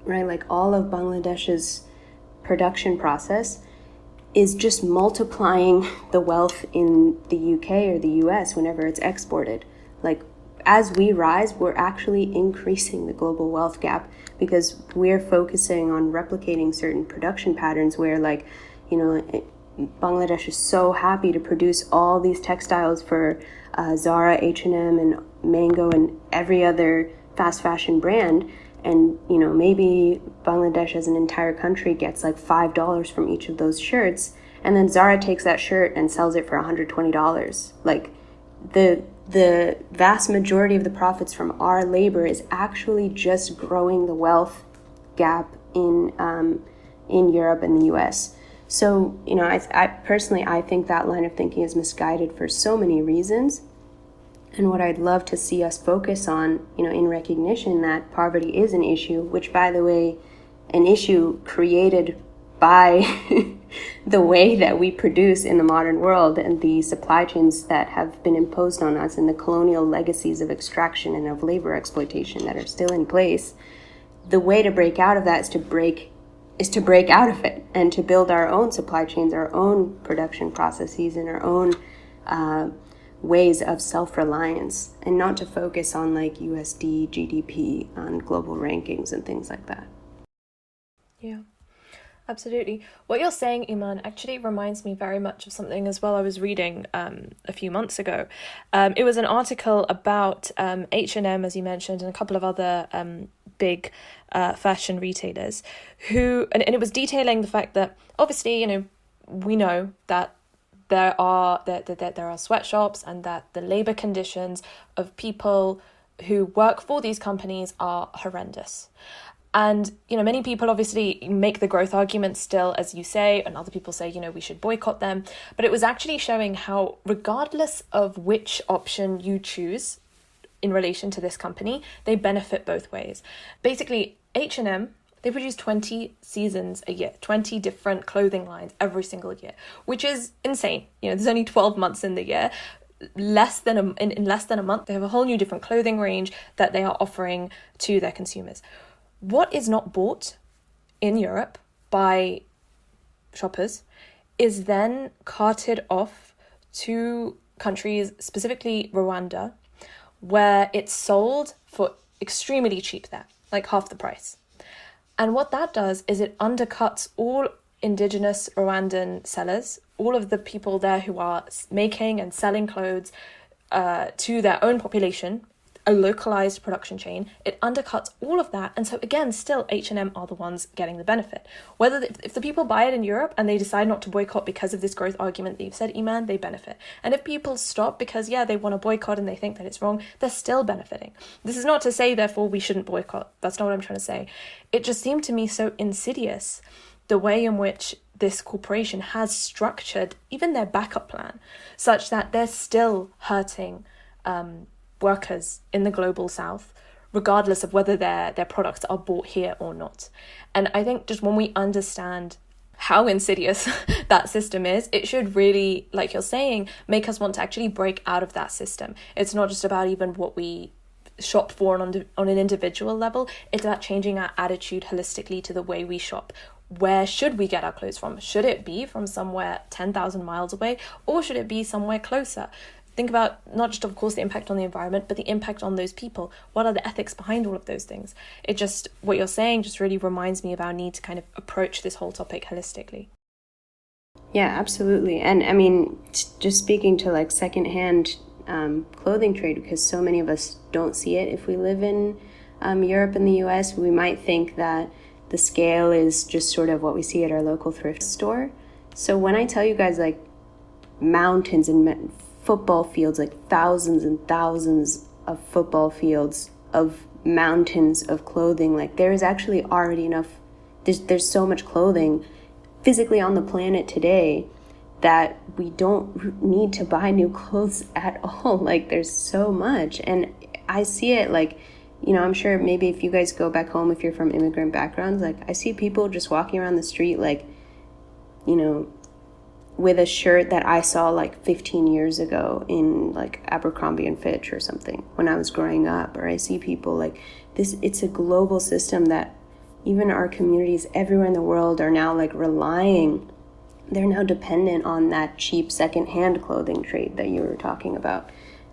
Right? Like, all of Bangladesh's production process is just multiplying the wealth in the UK or the US whenever it's exported. Like, as we rise, we're actually increasing the global wealth gap because we're focusing on replicating certain production patterns where, like, Bangladesh is so happy to produce all these textiles for Zara, H&M, and Mango, and every other fast fashion brand. And, you know, maybe Bangladesh as an entire country gets like $5 from each of those shirts. And then Zara takes that shirt and sells it for $120. Like, the vast majority of the profits from our labor is actually just growing the wealth gap in Europe and the US. So, you know, I personally, I think that line of thinking is misguided for so many reasons. And what I'd love to see us focus on, you know, in recognition that poverty is an issue, which, by the way, an issue created by the way that we produce in the modern world and the supply chains that have been imposed on us and the colonial legacies of extraction and of labor exploitation that are still in place. The way to break out of that is to break out of it and to build our own supply chains, our own production processes, and our own ways of self-reliance, and not to focus on like USD, GDP, on global rankings and things like that. Yeah, absolutely. What you're saying, Iman, actually reminds me very much of something as well I was reading a few months ago. It was an article about H&M, as you mentioned, and a couple of other big fashion retailers who, and it was detailing the fact that obviously, you know, we know that there are sweatshops and that the labor conditions of people who work for these companies are horrendous. And, you know, many people obviously make the growth argument still, as you say, and other people say, you know, we should boycott them. But it was actually showing how, regardless of which option you choose in relation to this company, they benefit both ways. Basically, H&M, they produce 20 seasons a year, 20 different clothing lines every single year, which is insane. You know, there's only 12 months in the year. In less than a month, they have a whole new different clothing range that they are offering to their consumers. What is not bought in Europe by shoppers is then carted off to countries, specifically Rwanda, where it's sold for extremely cheap there, like half the price. And what that does is it undercuts all indigenous Rwandan sellers, all of the people there who are making and selling clothes to their own population, a localized production chain. It undercuts all of that. And so again, still H&M are the ones getting the benefit. Whether if the people buy it in Europe and they decide not to boycott because of this growth argument that you've said, Iman, they benefit. And if people stop because, yeah, they want to boycott and they think that it's wrong, they're still benefiting. This is not to say, therefore, we shouldn't boycott. That's not what I'm trying to say. It just seemed to me so insidious, the way in which this corporation has structured even their backup plan, such that they're still hurting workers in the global south, regardless of whether their products are bought here or not. And I think just when we understand how insidious that system is, it should really, like you're saying, make us want to actually break out of that system. It's not just about even what we shop for on an individual level. It's about changing our attitude holistically to the way we shop. Where should we get our clothes from? Should it be from somewhere 10,000 miles away, or should it be somewhere closer? Think about not just, of course, the impact on the environment, but the impact on those people. What are the ethics behind all of those things? It just, what you're saying just really reminds me of our need to kind of approach this whole topic holistically. Yeah, absolutely. And I mean, just speaking to like secondhand clothing trade, because so many of us don't see it. If we live in Europe and the US, we might think that the scale is just sort of what we see at our local thrift store. So when I tell you guys like mountains and football fields, like thousands and thousands of football fields of mountains of clothing, like there is actually already enough, there's so much clothing physically on the planet today that we don't need to buy new clothes at all. Like there's so much. And I see it like, you know, I'm sure maybe if you guys go back home, if you're from immigrant backgrounds, like I see people just walking around the street, like, you know, with a shirt that I saw like 15 years ago in like Abercrombie and Fitch or something when I was growing up. Or I see people like this, it's a global system that even our communities everywhere in the world are now like relying, they're now dependent on that cheap secondhand clothing trade that you were talking about.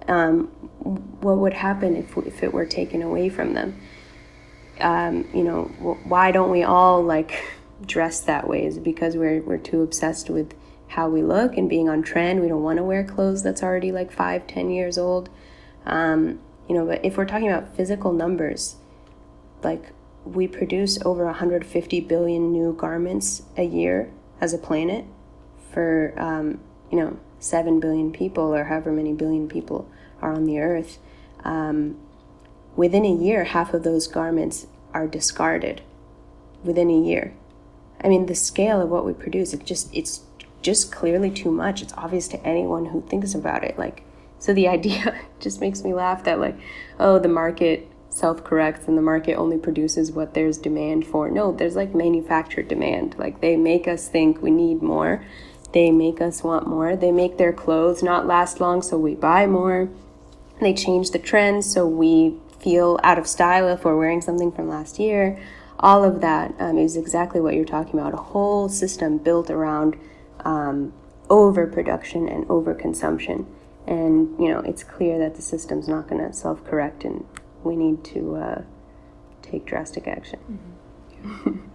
What would happen if it were taken away from them? You know, why don't we all like dress that way? Is it because we're too obsessed with how we look and being on trend. We don't want to wear clothes that's already like 5-10 years old. But if we're talking about physical numbers, like we produce over 150 billion new garments a year as a planet for 7 billion people, or however many billion people are on the earth. Within a year, half of those garments are discarded. Within a year. I mean, the scale of what we produce, it's just clearly too much. It's obvious to anyone who thinks about it. Like, so the idea just makes me laugh that like, oh, the market self-corrects and the market only produces what there's demand for. No, there's like manufactured demand. Like, they make us think we need more. They make us want more. They make their clothes not last long, so we buy more. They change the trends, so we feel out of style if we're wearing something from last year. All of that is exactly what you're talking about. A whole system built around overproduction and overconsumption. And, it's clear that the system's not going to self-correct, and we need to take drastic action. Mm-hmm.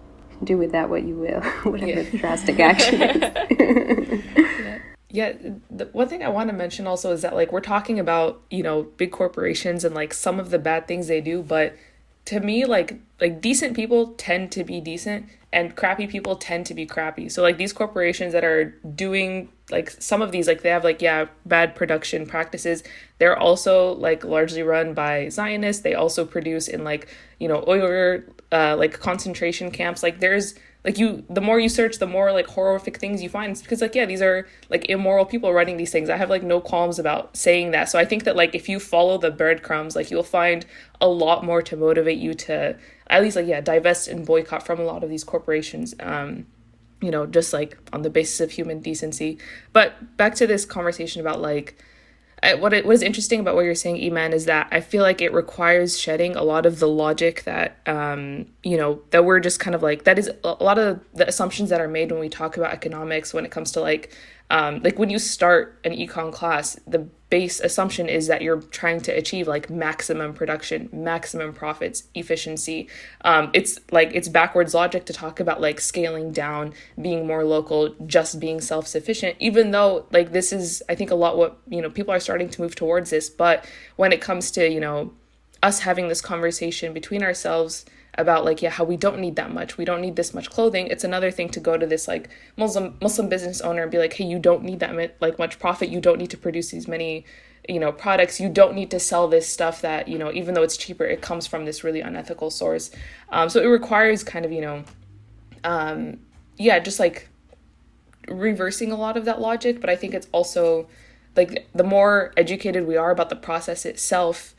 Do with that what you will, whatever the drastic action is. Yeah, the one thing I want to mention also is that, like, we're talking about, big corporations and, like, some of the bad things they do, but to me, like decent people tend to be decent and crappy people tend to be crappy. So, like, these corporations that are doing, like, some of these, like, they have, like, bad production practices. They're also, like, largely run by Zionists. They also produce in, like, oil, like, concentration camps. Like, there's, like, the more you search, the more, like, horrific things you find. It's because, like, these are, like, immoral people running these things. I have, like, no qualms about saying that. So I think that, like, if you follow the breadcrumbs, like, you'll find a lot more to motivate you to at least, like, divest and boycott from a lot of these corporations, just, like, on the basis of human decency. But back to this conversation about, like, what is interesting about what you're saying, Iman, is that I feel like it requires shedding a lot of the logic that, that we're just kind of like, that is a lot of the assumptions that are made when we talk about economics, when it comes to like when you start an econ class, the base assumption is that you're trying to achieve like maximum production, maximum profits, efficiency. It's backwards logic to talk about like scaling down, being more local, just being self-sufficient, even though like this is, I think, a lot what, people are starting to move towards this. But when it comes to, us having this conversation between ourselves about like, how we don't need that much, we don't need this much clothing. It's another thing to go to this like Muslim business owner and be like, hey, you don't need that much profit. You don't need to produce these many, products. You don't need to sell this stuff that, even though it's cheaper, it comes from this really unethical source. So it requires kind of, just like reversing a lot of that logic. But I think it's also like the more educated we are about the process itself,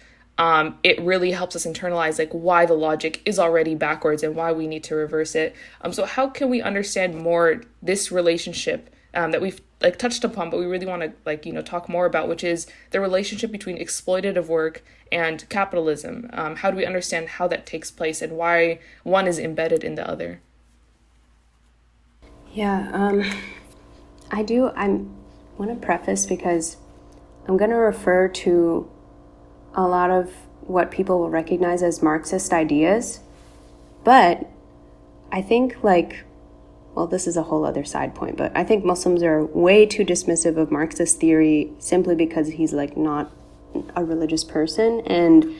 it really helps us internalize like why the logic is already backwards and why we need to reverse it. So how can we understand more this relationship that we've like touched upon, but we really want to like, talk more about, which is the relationship between exploitative work and capitalism. How do we understand how that takes place and why one is embedded in the other? Yeah, I want to preface because I'm going to refer to a lot of what people will recognize as Marxist ideas. But I think this is a whole other side point, but I think Muslims are way too dismissive of Marxist theory simply because he's like not a religious person. And,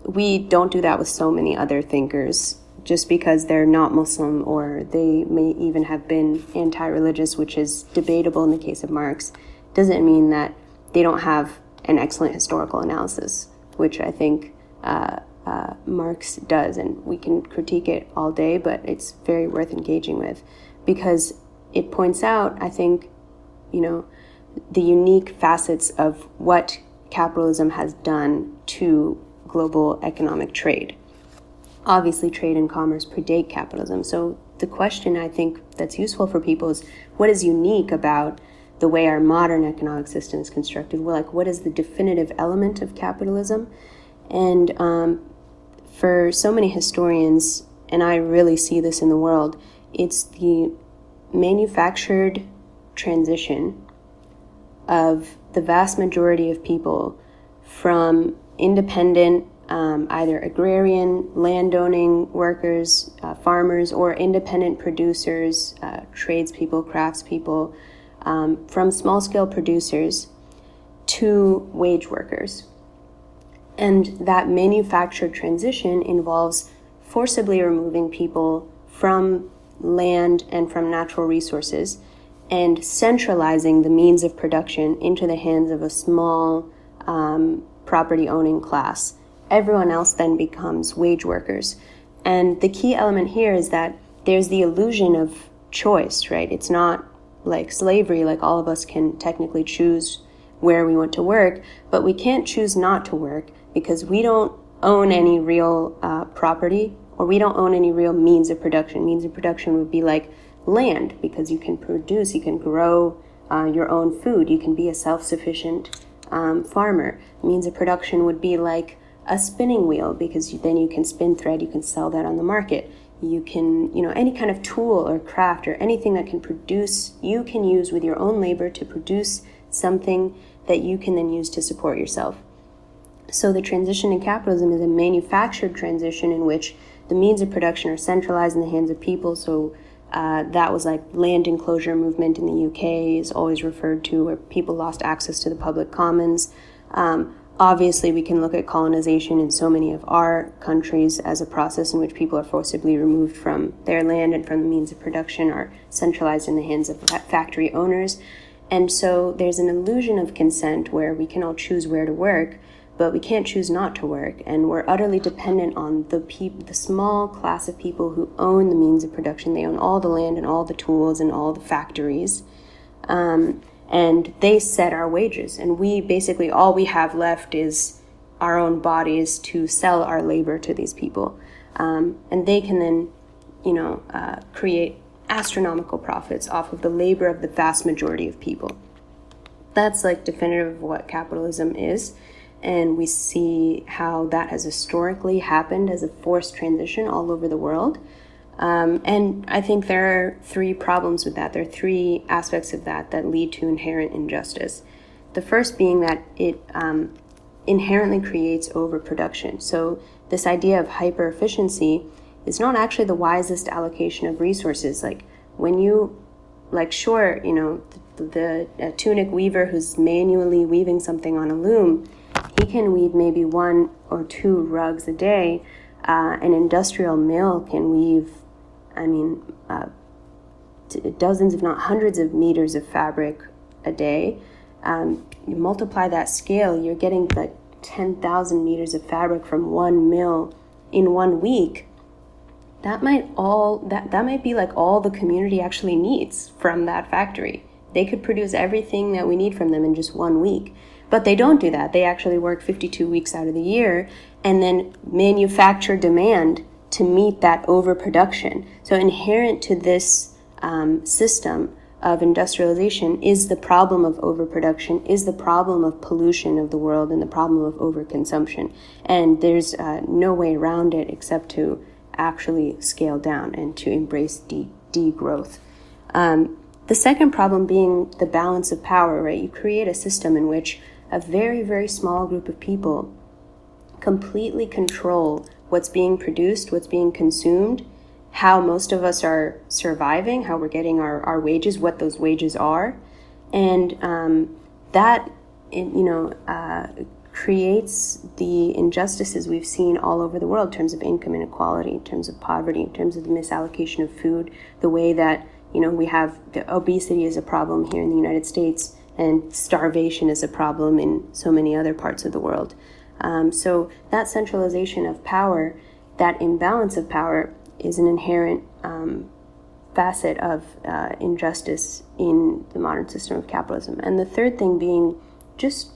we don't do that with so many other thinkers just because they're not Muslim or they may even have been anti-religious, which is debatable in the case of Marx, doesn't mean that they don't have an excellent historical analysis, which I think Marx does, and we can critique it all day, but it's very worth engaging with because it points out, I think, the unique facets of what capitalism has done to global economic trade. Obviously, trade and commerce predate capitalism, so the question I think that's useful for people is what is unique about the way our modern economic system is constructed. We're like, what is the definitive element of capitalism? And for so many historians, and I really see this in the world, it's the manufactured transition of the vast majority of people from independent either agrarian, landowning workers, farmers, or independent producers, tradespeople, craftspeople, from small-scale producers to wage workers. And that manufactured transition involves forcibly removing people from land and from natural resources and centralizing the means of production into the hands of a small property-owning class. Everyone else then becomes wage workers. And the key element here is that there's the illusion of choice, right? It's not like slavery, like all of us can technically choose where we want to work, but we can't choose not to work because we don't own any real property, or we don't own any real means of production. Means of production would be like land, because you can produce, you can grow your own food, you can be a self-sufficient farmer. Means of production would be like a spinning wheel, because then you can spin thread, you can sell that on the market. You can, any kind of tool or craft or anything that can produce, you can use with your own labor to produce something that you can then use to support yourself. So the transition in capitalism is a manufactured transition in which the means of production are centralized in the hands of people. So that was like land enclosure movement in the UK is always referred to, where people lost access to the public commons. Obviously, we can look at colonization in so many of our countries as a process in which people are forcibly removed from their land and from the means of production are centralized in the hands of factory owners. And so there's an illusion of consent where we can all choose where to work, but we can't choose not to work. And we're utterly dependent on the small class of people who own the means of production. They own all the land and all the tools and all the factories. And they set our wages, and we basically, all we have left is our own bodies to sell our labor to these people. And they can then, create astronomical profits off of the labor of the vast majority of people. That's like definitive of what capitalism is. And we see how that has historically happened as a forced transition all over the world. And I think there are three problems with that. There are three aspects of that lead to inherent injustice. The first being that it inherently creates overproduction. So this idea of hyper efficiency is not actually the wisest allocation of resources. Like when you, the tunic weaver who's manually weaving something on a loom, he can weave maybe 1 or 2 rugs a day. An industrial mill can weave dozens, if not hundreds of meters of fabric a day. You multiply that scale, you're getting like 10,000 meters of fabric from one mill in 1 week. That might be like all the community actually needs from that factory. They could produce everything that we need from them in just 1 week. But they don't do that. They actually work 52 weeks out of the year and then manufacture demand to meet that overproduction. So inherent to this system of industrialization is the problem of overproduction, is the problem of pollution of the world, and the problem of overconsumption. And there's no way around it except to actually scale down and to embrace degrowth. The second problem being the balance of power, right? You create a system in which a very, very small group of people completely control what's being produced, what's being consumed, how most of us are surviving, how we're getting our wages, what those wages are. And that creates the injustices we've seen all over the world in terms of income inequality, in terms of poverty, in terms of the misallocation of food, the way that, we have the obesity is a problem here in the United States, and starvation is a problem in so many other parts of the world. So that centralization of power, that imbalance of power, is an inherent facet of injustice in the modern system of capitalism. And the third thing being just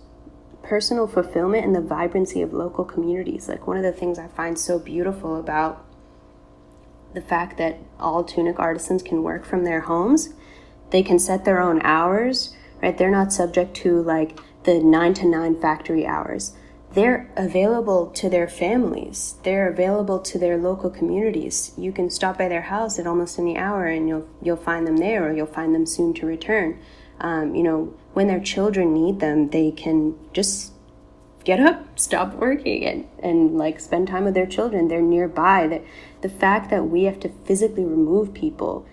personal fulfillment and the vibrancy of local communities. Like one of the things I find so beautiful about the fact that all tunic artisans can work from their homes, they can set their own hours, right? They're not subject to like the 9 to 9 factory hours. They're available to their families. They're available to their local communities. You can stop by their house at almost any hour and you'll find them there, or you'll find them soon to return. When their children need them, they can just get up, stop working, and like spend time with their children. They're nearby. The fact that we have to physically remove people,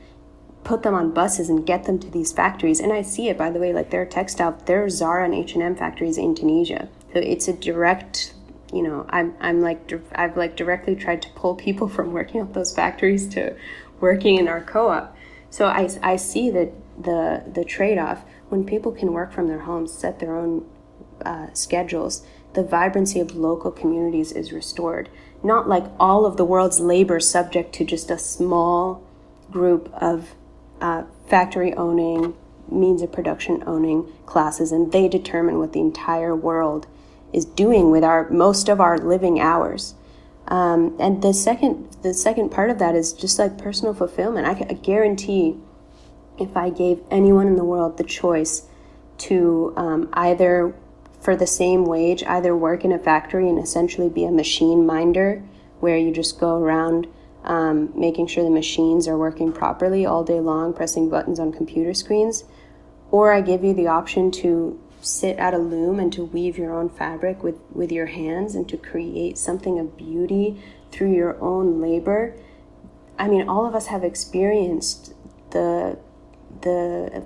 put them on buses and get them to these factories. And I see it, by the way, like there are Zara and H&M factories in Tunisia. So it's a direct, I've directly tried to pull people from working at those factories to working in our co-op. So I see that the trade-off, when people can work from their homes, set their own schedules, the vibrancy of local communities is restored. Not like all of the world's labor subject to just a small group of factory owning, means of production owning classes, and they determine what the entire world is doing with most of our living hours. And the second part of that is just like personal fulfillment. I guarantee, if I gave anyone in the world the choice to either for the same wage, either work in a factory and essentially be a machine minder, where you just go around making sure the machines are working properly all day long, pressing buttons on computer screens, or I give you the option to sit at a loom and to weave your own fabric with your hands and to create something of beauty through your own labor. I mean, all of us have experienced the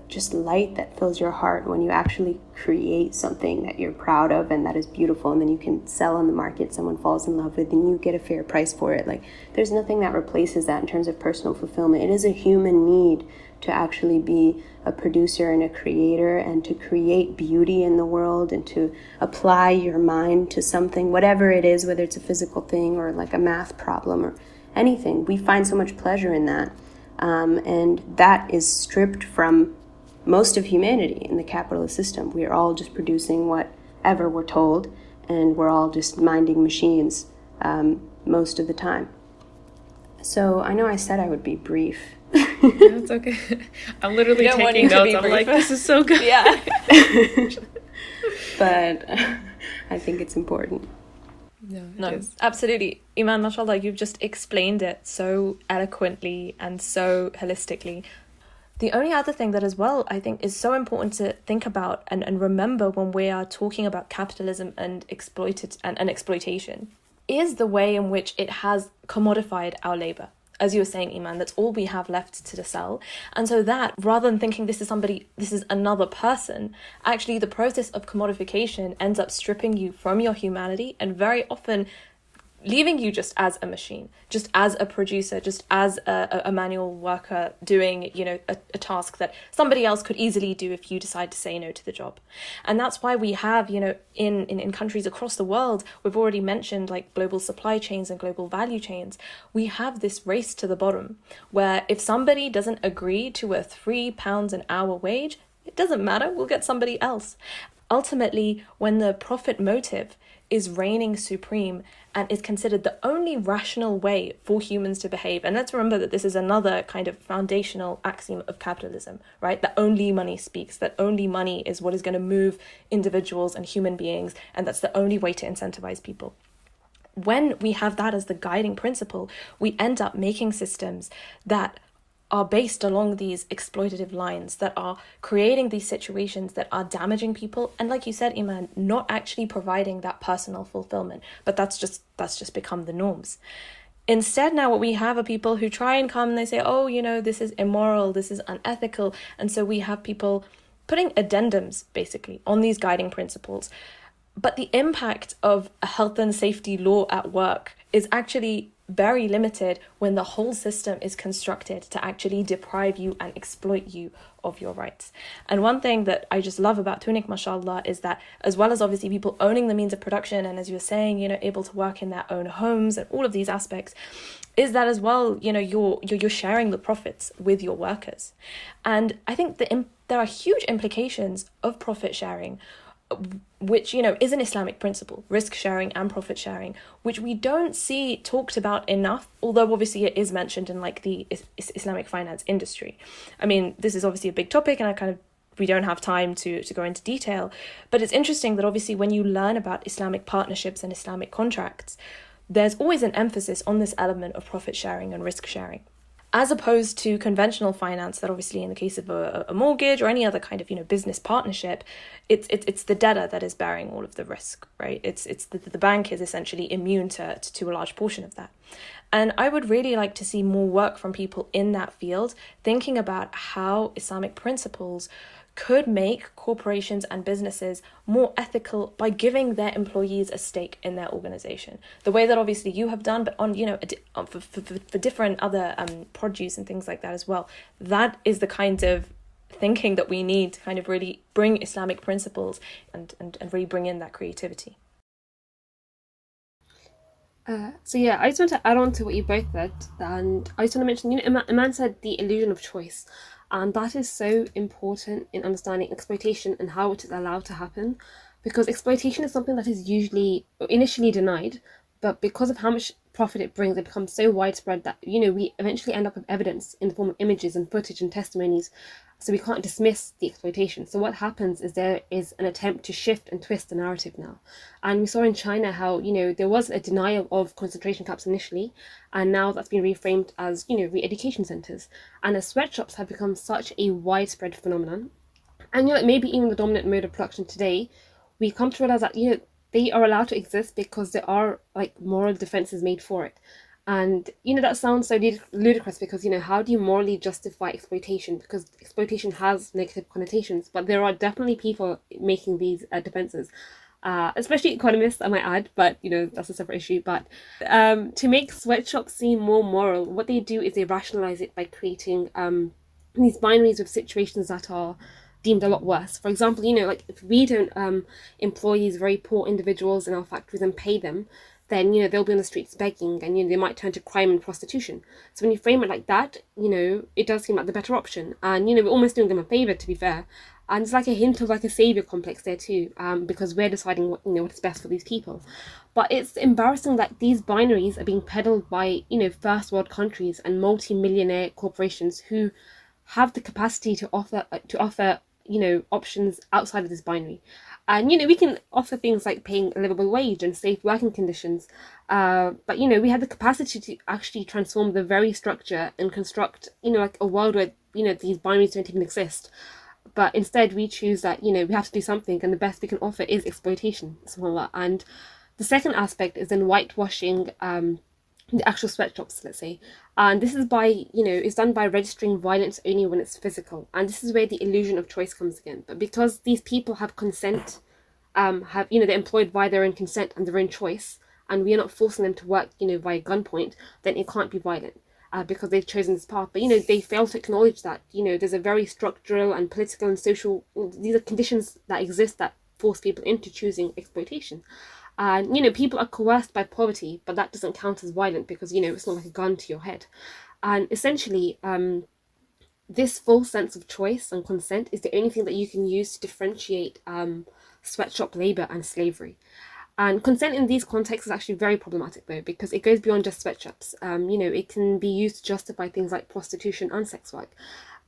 just light that fills your heart when you actually create something that you're proud of and that is beautiful, and then you can sell on the market, someone falls in love with, and you get a fair price for it. Like, there's nothing that replaces that in terms of personal fulfillment. It is a human need to actually be a producer and a creator and to create beauty in the world and to apply your mind to something, whatever it is, whether it's a physical thing or like a math problem or anything. We find so much pleasure in that. And that is stripped from most of humanity in the capitalist system. We are all just producing whatever we're told, and we're all just minding machines most of the time. So I know I said I would be brief. It's okay. I'm literally taking notes. I'm like, this is so good. Yeah. But I think it's important. No, absolutely. Iman, mashallah, you've just explained it so eloquently and so holistically. The only other thing that as well I think is so important to think about and remember when we are talking about capitalism and exploitation is the way in which it has commodified our labour. As you were saying, Iman, that's all we have left to sell. And so that, rather than thinking this is another person, actually the process of commodification ends up stripping you from your humanity and very often leaving you just as a machine, just as a producer, just as a manual worker doing, a task that somebody else could easily do if you decide to say no to the job. And that's why we have, in countries across the world, we've already mentioned like global supply chains and global value chains. We have this race to the bottom where if somebody doesn't agree to a £3 an hour wage, it doesn't matter, we'll get somebody else. Ultimately, when the profit motive is reigning supreme and is considered the only rational way for humans to behave. And let's remember that this is another kind of foundational axiom of capitalism, right? That only money speaks, that only money is what is going to move individuals and human beings, and that's the only way to incentivize people. When we have that as the guiding principle, we end up making systems that are based along these exploitative lines, that are creating these situations that are damaging people, and like you said, Iman, not actually providing that personal fulfillment, but that's just become the norms. Instead, now what we have are people who try and come and they say, this is immoral, this is unethical, and so we have people putting addendums basically on these guiding principles. But the impact of a health and safety law at work is actually very limited when the whole system is constructed to actually deprive you and exploit you of your rights. And one thing that I just love about TÜNIQ, mashallah, is that as well as obviously people owning the means of production and, as you were saying, able to work in their own homes and all of these aspects, is that as well, you're sharing the profits with your workers. And I think there are huge implications of profit sharing, which, is an Islamic principle, risk sharing and profit sharing, which we don't see talked about enough, although obviously it is mentioned in like the Islamic finance industry. I mean, this is obviously a big topic and we don't have time to go into detail, but it's interesting that obviously when you learn about Islamic partnerships and Islamic contracts, there's always an emphasis on this element of profit sharing and risk sharing. as opposed to conventional finance that obviously in the case of a mortgage or any other kind of business partnership, it's the debtor that is bearing all of the risk, right? It's the bank is essentially immune to a large portion of that. And I would really like to see more work from people in that field thinking about how Islamic principles could make corporations and businesses more ethical by giving their employees a stake in their organization. The way that obviously you have done, but on, for different other produce and things like that as well. That is the kind of thinking that we need to kind of really bring Islamic principles and really bring in that creativity. I just want to add on to what you both said, and I just want to mention, Iman said the illusion of choice, and that is so important in understanding exploitation and how it is allowed to happen, because exploitation is something that is usually initially denied, but because of how much profit it brings, it becomes so widespread that we eventually end up with evidence in the form of images and footage and testimonies. So we can't dismiss the exploitation. So what happens is there is an attempt to shift and twist the narrative now. And we saw in China how, there was a denial of concentration camps initially, and now that's been reframed as, re-education centres. And as sweatshops have become such a widespread phenomenon, and maybe even the dominant mode of production today, we come to realize that, they are allowed to exist because there are moral defences made for it. And, that sounds so ludicrous because, how do you morally justify exploitation? Because exploitation has negative connotations, but there are definitely people making these defences, especially economists, I might add, but, that's a separate issue. But to make sweatshops seem more moral, what they do is they rationalise it by creating these binaries with situations that are deemed a lot worse. For example, if we don't employ these very poor individuals in our factories and pay them, then, they'll be on the streets begging, and, they might turn to crime and prostitution. So when you frame it like that, it does seem like the better option. And, we're almost doing them a favour, to be fair. And it's like a hint of a saviour complex there too, because we're deciding what is best for these people. But it's embarrassing that these binaries are being peddled by, first world countries and multi-millionaire corporations who have the capacity to offer options outside of this binary. And, we can offer things like paying a livable wage and safe working conditions. But, we have the capacity to actually transform the very structure and construct, a world where, these binaries don't even exist. But instead we choose that, we have to do something, and the best we can offer is exploitation. And the second aspect is then whitewashing the actual sweatshops, let's say. And this is by, it's done by registering violence only when it's physical. And this is where the illusion of choice comes again. But because these people have consent, they're employed by their own consent and their own choice, and we are not forcing them to work, via gunpoint, then it can't be violent. Because they've chosen this path. But, they fail to acknowledge that, there's a very structural and political and social, these are conditions that exist that force people into choosing exploitation. And, people are coerced by poverty, but that doesn't count as violent because, it's not like a gun to your head. And essentially, this false sense of choice and consent is the only thing that you can use to differentiate sweatshop labour and slavery. And consent in these contexts is actually very problematic, though, because it goes beyond just sweatshops. It can be used to justify things like prostitution and sex work.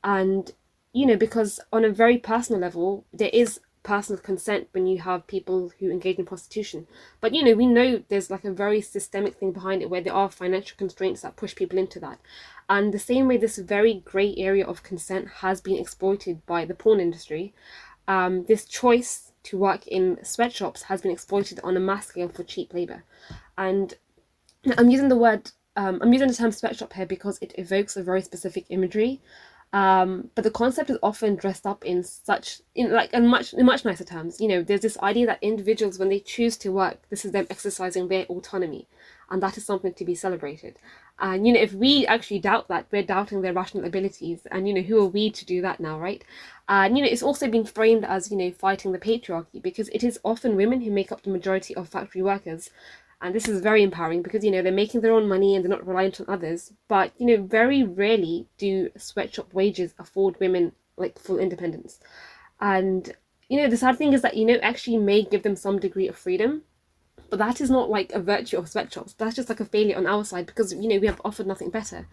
And, because on a very personal level, there is personal consent when you have people who engage in prostitution. But, we know there's a very systemic thing behind it where there are financial constraints that push people into that. And the same way this very grey area of consent has been exploited by the porn industry, this choice to work in sweatshops has been exploited on a mass scale for cheap labour. And I'm using the term sweatshop here because it evokes a very specific imagery. But the concept is often dressed up in much nicer terms. There's this idea that individuals, when they choose to work, this is them exercising their autonomy, and that is something to be celebrated. And if we actually doubt that, we're doubting their rational abilities, and who are we to do that now, right? And it's also been framed as fighting the patriarchy, because it is often women who make up the majority of factory workers. And this is very empowering because, they're making their own money and they're not reliant on others. But, very rarely do sweatshop wages afford women, full independence. And, the sad thing is that, actually may give them some degree of freedom. But that is not, a virtue of sweatshops. That's just, a failure on our side because, we have offered nothing better.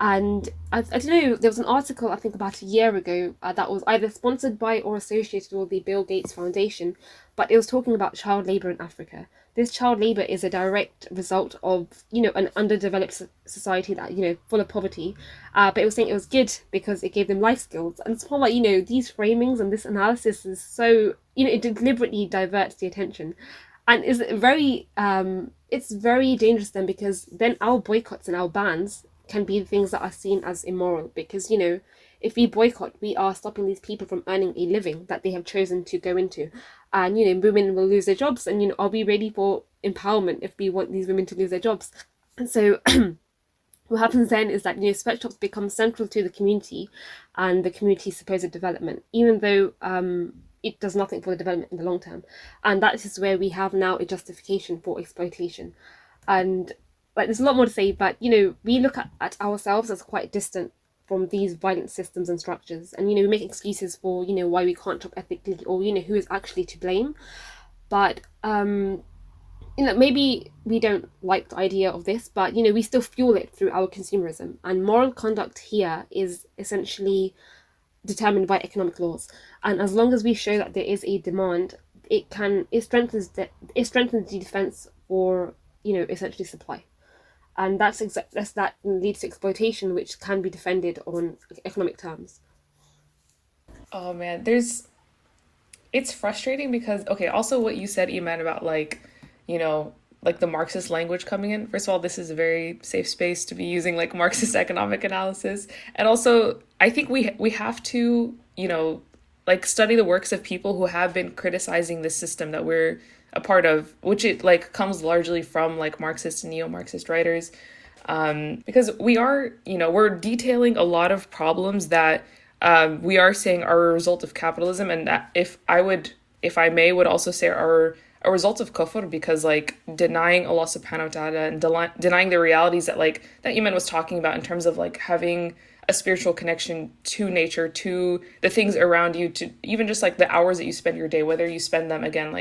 And I don't know, there was an article, I think about a year ago, that was either sponsored by or associated with the Bill Gates Foundation, but it was talking about child labour in Africa. This child labour is a direct result of, an underdeveloped society that, full of poverty. But it was saying it was good because it gave them life skills. And it's more like, these framings and this analysis is so, it deliberately diverts the attention. And is it's very dangerous then, because then our boycotts and our bans can be things that are seen as immoral, because if we boycott, we are stopping these people from earning a living that they have chosen to go into, and women will lose their jobs, and are we ready for empowerment if we want these women to lose their jobs? And so what happens then is that sweatshops become central to the community and the community's supposed development, even though it does nothing for the development in the long term. And that is where we have now a justification for exploitation. And there's a lot more to say, but we look at ourselves as quite distant from these violent systems and structures, and we make excuses for why we can't shop ethically, or who is actually to blame. But maybe we don't like the idea of this, but we still fuel it through our consumerism, and moral conduct here is essentially determined by economic laws. And as long as we show that there is a demand, it strengthens the defense for essentially supply. And that leads to exploitation, which can be defended on economic terms. Oh man, it's frustrating because, okay, also what you said, Iman, about the Marxist language coming in. First of all, this is a very safe space to be using Marxist economic analysis. And also, I think we have to, study the works of people who have been criticizing the system that we're a part of, which it comes largely from Marxist and neo-Marxist writers, because we are, we're detailing a lot of problems that we are saying are a result of capitalism, and that if I may, would also say are a result of kufr, because denying Allah subhanahu wa ta'ala and denying the realities that that Iman was talking about in terms of having a spiritual connection to nature, to the things around you, to even just the hours that you spend your day, whether you spend them again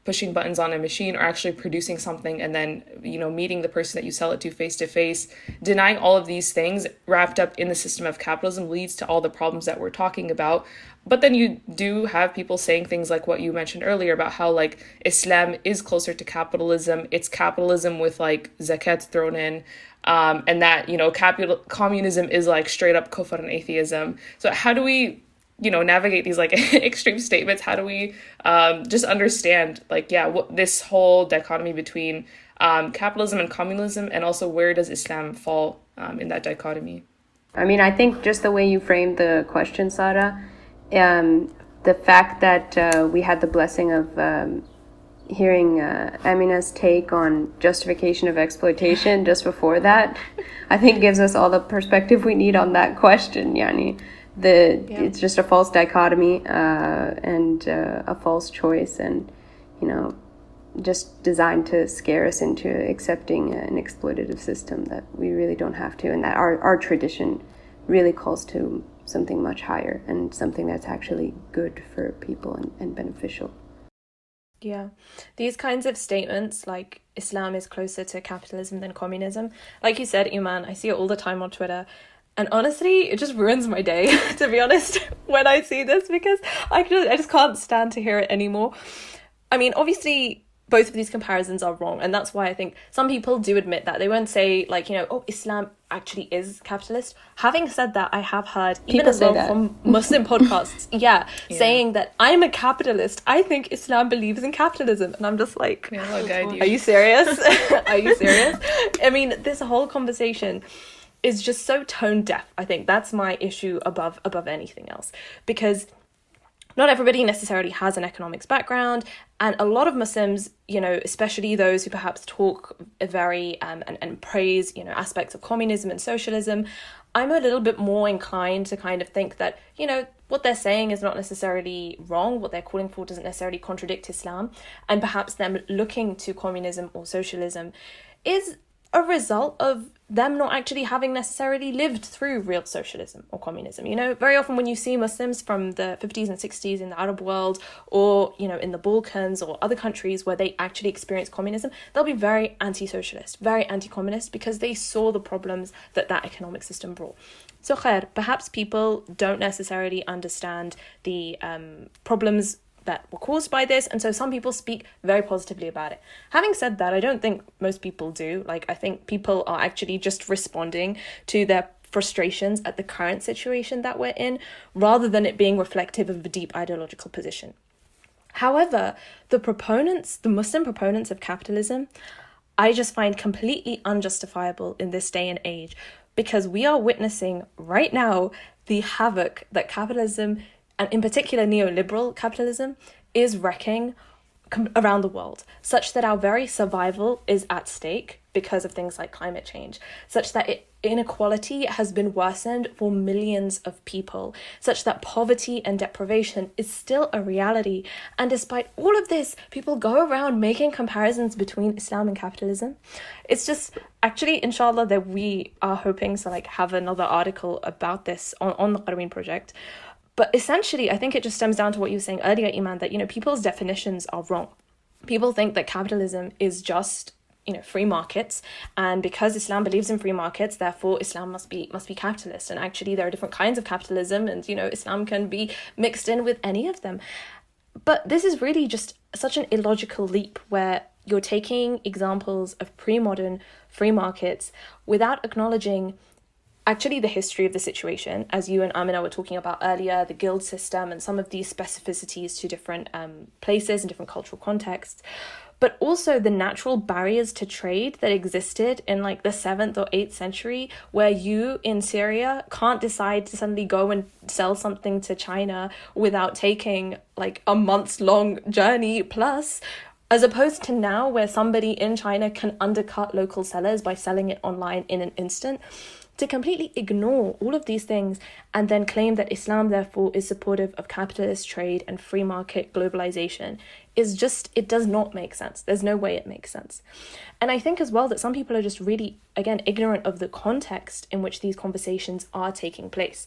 pushing buttons on a machine or actually producing something and then meeting the person that you sell it to face, denying all of these things wrapped up in the system of capitalism leads to all the problems that we're talking about. But then you do have people saying things like what you mentioned earlier about how Islam is closer to capitalism. It's capitalism with zakat thrown in, and that communism is straight up kufr and atheism. So how do we navigate these extreme statements? How do we just understand what this whole dichotomy between capitalism and communism, and also where does Islam fall in that dichotomy? I mean, I think just the way you framed the question, Zara, the fact that we had the blessing of hearing Amina's take on justification of exploitation just before that, I think gives us all the perspective we need on that question, Yani. It's just a false dichotomy and a false choice, and just designed to scare us into accepting an exploitative system that we really don't have to, and that our tradition really calls to something much higher and something that's actually good for people and beneficial. Yeah, these kinds of statements like Islam is closer to capitalism than communism, like you said, Iman, I see it all the time on Twitter. And honestly, it just ruins my day, to be honest, when I see this, because I just can't stand to hear it anymore. I mean, obviously, both of these comparisons are wrong. And that's why I think some people do admit that. They won't say Islam actually is capitalist. Having said that, I have heard even as well from Muslim podcasts, saying that I'm a capitalist. I think Islam believes in capitalism. And I'm just are you serious? Are you serious? I mean, this whole conversation is just so tone deaf. I think that's my issue above anything else, because not everybody necessarily has an economics background, and a lot of Muslims, especially those who perhaps talk very and praise aspects of communism and socialism, I'm a little bit more inclined to kind of think that what they're saying is not necessarily wrong. What they're calling for doesn't necessarily contradict Islam, and perhaps them looking to communism or socialism is a result of them not actually having necessarily lived through real socialism or communism. You know, very often when you see Muslims from the 50s and 60s in the Arab world, or, you know, in the Balkans or other countries where they actually experience communism, they'll be very anti-socialist, very anti-communist, because they saw the problems that economic system brought. So khair, perhaps people don't necessarily understand the problems that were caused by this, and so some people speak very positively about it. Having said that, I don't think most people do. Like, I think people are actually just responding to their frustrations at the current situation that we're in, rather than it being reflective of a deep ideological position. However, the Muslim proponents of capitalism, I just find completely unjustifiable in this day and age, because we are witnessing right now the havoc that capitalism, and in particular neoliberal capitalism, is wrecking around the world, such that our very survival is at stake because of things like climate change, such that inequality has been worsened for millions of people, such that poverty and deprivation is still a reality. And despite all of this, people go around making comparisons between Islam and capitalism. It's just, actually, inshallah, that we are hoping to like have another article about this on the Qarawiyyin project. But essentially, I think it just stems down to what you were saying earlier, Iman, that, you know, people's definitions are wrong. People think that capitalism is just, you know, free markets, and because Islam believes in free markets, therefore Islam must be capitalist. And actually, there are different kinds of capitalism, and, you know, Islam can be mixed in with any of them. But this is really just such an illogical leap, where you're taking examples of pre-modern free markets without acknowledging actually the history of the situation, as you and Amina were talking about earlier, the guild system and some of these specificities to different places and different cultural contexts, but also the natural barriers to trade that existed in like the 7th or 8th century, where you in Syria can't decide to suddenly go and sell something to China without taking like a months-long journey plus, as opposed to now where somebody in China can undercut local sellers by selling it online in an instant. To completely ignore all of these things and then claim that Islam, therefore, is supportive of capitalist trade and free market globalization is just, it does not make sense. There's no way it makes sense. And I think as well that some people are just really, again, ignorant of the context in which these conversations are taking place.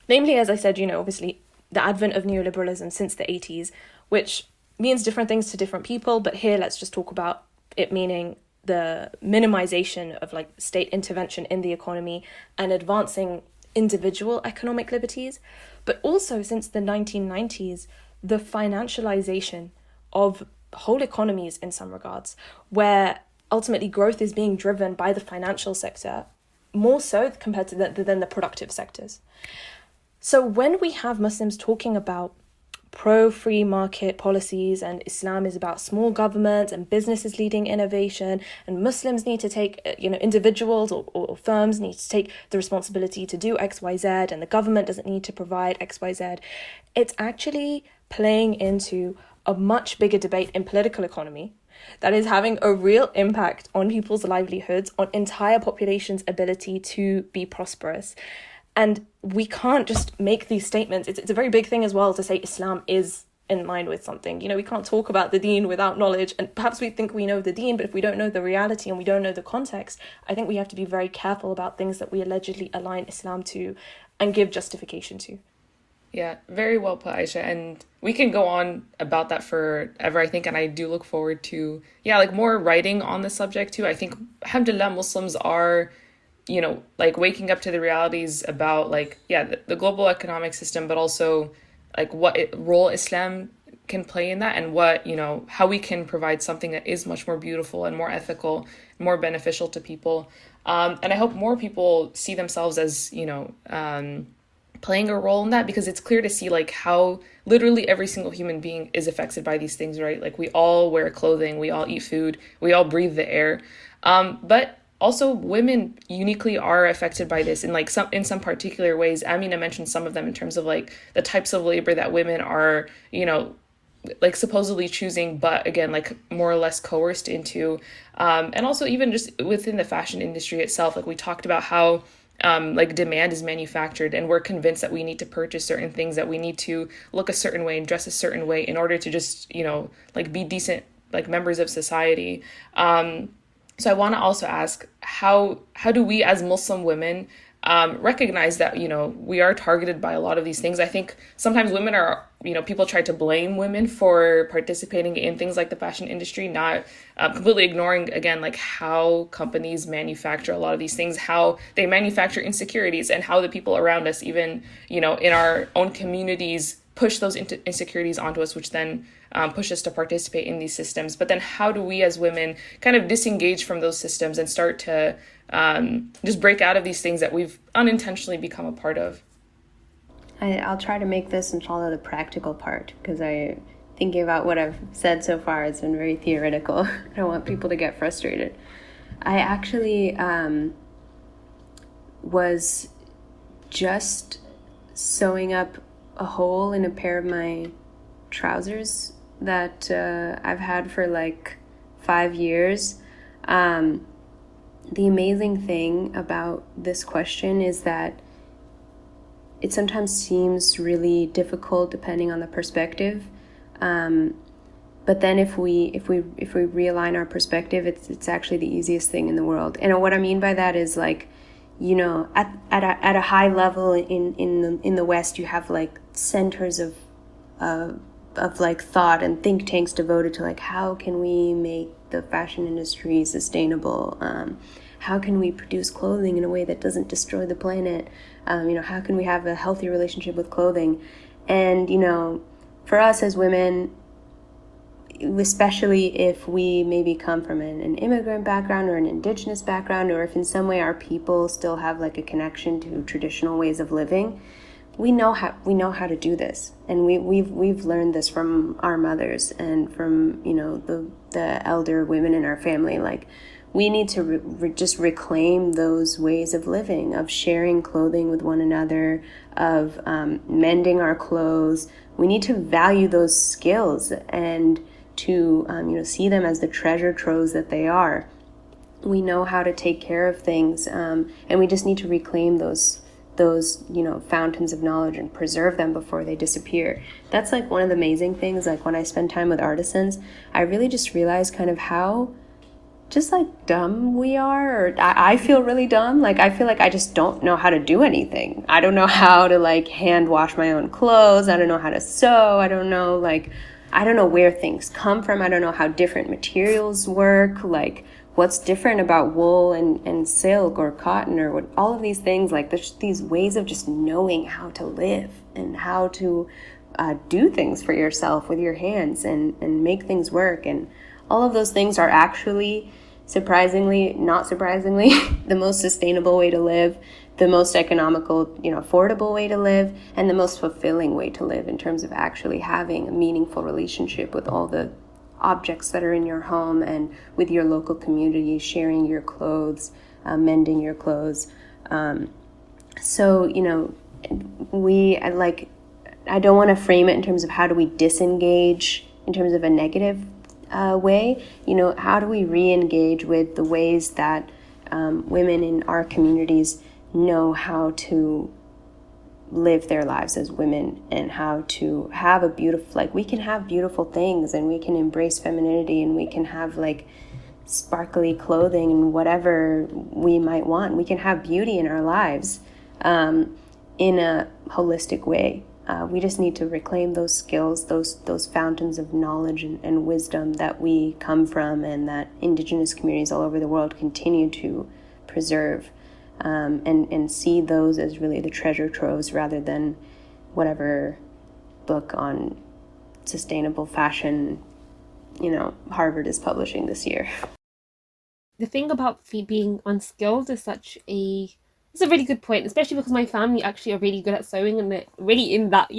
Namely, as I said, you know, obviously the advent of neoliberalism since the 80s, which means different things to different people. But here, let's just talk about it meaning the minimization of like state intervention in the economy and advancing individual economic liberties. But also since the 1990s, the financialization of whole economies in some regards, where ultimately growth is being driven by the financial sector more so compared to than the productive sectors. So when we have Muslims talking about pro-free market policies and Islam is about small government and businesses leading innovation and Muslims need to take, individuals or firms need to take the responsibility to do XYZ and the government doesn't need to provide XYZ, it's actually playing into a much bigger debate in political economy that is having a real impact on people's livelihoods, on entire populations' ability to be prosperous. And we can't just make these statements. It's a very big thing as well to say Islam is in line with something. You know, we can't talk about the deen without knowledge. And perhaps we think we know the deen, but if we don't know the reality and we don't know the context, I think we have to be very careful about things that we allegedly align Islam to and give justification to. Yeah, very well put, Aisha. And we can go on about that forever, I think. And I do look forward to, more writing on the subject too. I think, alhamdulillah, Muslims are, waking up to the realities about the global economic system, but also what role Islam can play in that and what, how we can provide something that is much more beautiful and more ethical, more beneficial to people. And I hope more people see themselves as, playing a role in that, because it's clear to see how literally every single human being is affected by these things, right? We all wear clothing, we all eat food, we all breathe the air. But also, women uniquely are affected by this in some particular ways. Amina mentioned some of them in terms of the types of labor that women are, supposedly choosing, but again, more or less coerced into. And also even just within the fashion industry itself, we talked about how demand is manufactured and we're convinced that we need to purchase certain things, that we need to look a certain way and dress a certain way in order to just, be decent, members of society. So I want to also ask, how do we as Muslim women recognize that, we are targeted by a lot of these things? I think sometimes women are, people try to blame women for participating in things like the fashion industry, not completely ignoring, again, like how companies manufacture a lot of these things, how they manufacture insecurities, and how the people around us, even, in our own communities, push those insecurities onto us, which then push us to participate in these systems. But then how do we as women kind of disengage from those systems and start to just break out of these things that we've unintentionally become a part of? I'll try to make this and follow the practical part, because thinking about what I've said so far, it's been very theoretical. I don't want people to get frustrated. I actually was just sewing up a hole in a pair of my trousers that I've had for like 5 years. The amazing thing about this question is that it sometimes seems really difficult depending on the perspective. But then if we realign our perspective, it's actually the easiest thing in the world. And what I mean by that is, like, at a high level in the West, you have like centers of like thought and think tanks devoted to like, how can we make the fashion industry sustainable? How can we produce clothing in a way that doesn't destroy the planet? How can we have a healthy relationship with clothing? And, for us as women, especially if we maybe come from an immigrant background or an indigenous background, or if in some way our people still have like a connection to traditional ways of living, we know how to do this, and we've learned this from our mothers and from the elder women in our family. Like, we need to just reclaim those ways of living, of sharing clothing with one another, of mending our clothes. We need to value those skills and to see them as the treasure troves that they are. We know how to take care of things, and we just need to reclaim those fountains of knowledge and preserve them before they disappear. That's like one of the amazing things. Like, when I spend time with artisans, I really just realize kind of how just like dumb we are, or I feel really dumb. Like, I feel like I just don't know how to do anything. I don't know how to like hand wash my own clothes. I don't know how to sew. I don't know where things come from. I don't know how different materials work. Like, what's different about wool and silk or cotton, or what, all of these things. Like, there's these ways of just knowing how to live and how to do things for yourself with your hands and make things work. And all of those things are actually, not surprisingly, the most sustainable way to live, the most economical, affordable way to live, and the most fulfilling way to live in terms of actually having a meaningful relationship with all the objects that are in your home and with your local community, sharing your clothes, mending your clothes. So, I don't want to frame it in terms of how do we disengage in terms of a negative way. How do we re-engage with the ways that women in our communities know how to live their lives as women, and how to have a beautiful, like, we can have beautiful things, and we can embrace femininity, and we can have like sparkly clothing and whatever we might want. We can have beauty in our lives in a holistic way. We just need to reclaim those skills, those fountains of knowledge and wisdom that we come from, and that indigenous communities all over the world continue to preserve, and see those as really the treasure troves, rather than whatever book on sustainable fashion Harvard is publishing this year. The thing about being unskilled is it's a really good point, especially because my family actually are really good at sewing, and they're really in that,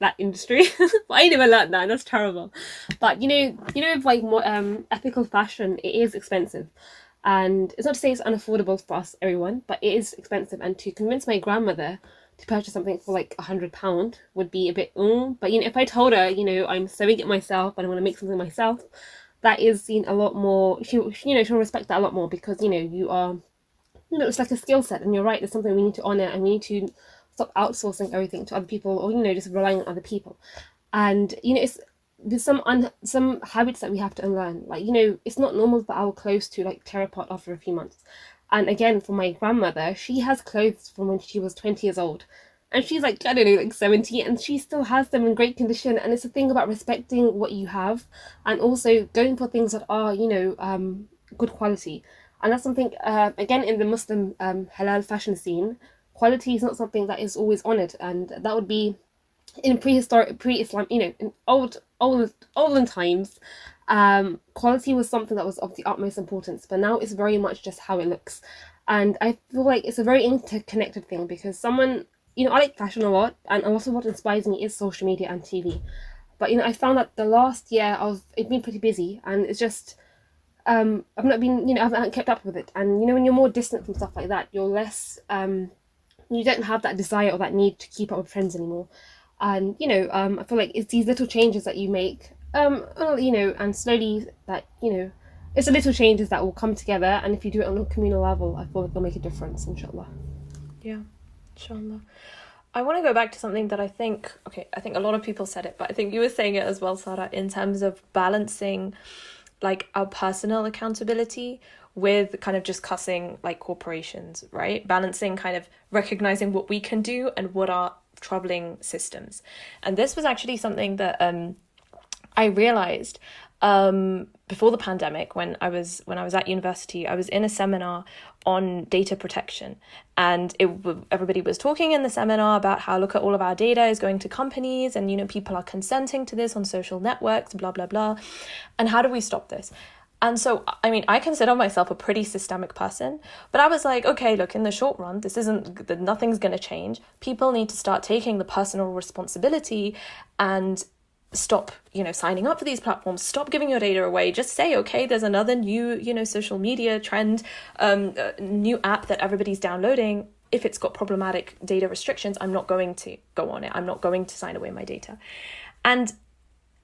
that industry. But I never learned that, and that's terrible. But with like more ethical fashion, it is expensive. And it's not to say it's unaffordable for us, everyone, but it is expensive. And to convince my grandmother to purchase something for like £100 would be a bit, but if I told her, I'm sewing it myself and I want to make something myself, that is seen a lot more. She'll respect that a lot more, because you are, it's like a skill set, and you're right, it's something we need to honor, and we need to stop outsourcing everything to other people, or just relying on other people. And it's there's some habits that we have to unlearn. Like, you know, it's not normal for our clothes to like tear apart after a few months. And again, for my grandmother, she has clothes from when she was 20 years old. And she's like, I don't know, like 70, and she still has them in great condition. And it's a thing about respecting what you have and also going for things that are, you know, good quality. And that's something, again, in the Muslim halal fashion scene, quality is not something that is always honoured. And that would be in pre-Islam, you know, in olden times, quality was something that was of the utmost importance. But now it's very much just how it looks. And I feel like it's a very interconnected thing because you know, I like fashion a lot, and also what inspires me is social media and TV. But, you know, I found that the last year it's been pretty busy, and it's just, I've not been, you know, I haven't kept up with it. And, you know, when you're more distant from stuff like that, you're less, you don't have that desire or that need to keep up with friends anymore. And, you know, I feel like it's these little changes that you make, you know, and slowly that, you know, it's the little changes that will come together. And if you do it on a communal level, I feel like it'll make a difference, inshallah. Yeah, inshallah. I want to go back to something that I think a lot of people said it, but I think you were saying it as well, Zara, in terms of balancing like our personal accountability with kind of just cussing like corporations, right? Balancing kind of recognizing what we can do and what are troubling systems. And this was actually something that I realized before the pandemic, when I was at university. I was in a seminar on data protection, and everybody was talking in the seminar about how, look at all of our data is going to companies, and, you know, people are consenting to this on social networks, blah blah blah, and how do we stop this? And so, I mean, I consider myself a pretty systemic person, but I was like, okay, look, in the short run, nothing's going to change. People need to start taking the personal responsibility and stop, you know, signing up for these platforms, stop giving your data away. Just say, okay, there's another new, you know, social media trend, new app that everybody's downloading. If it's got problematic data restrictions, I'm not going to go on it. I'm not going to sign away my data. And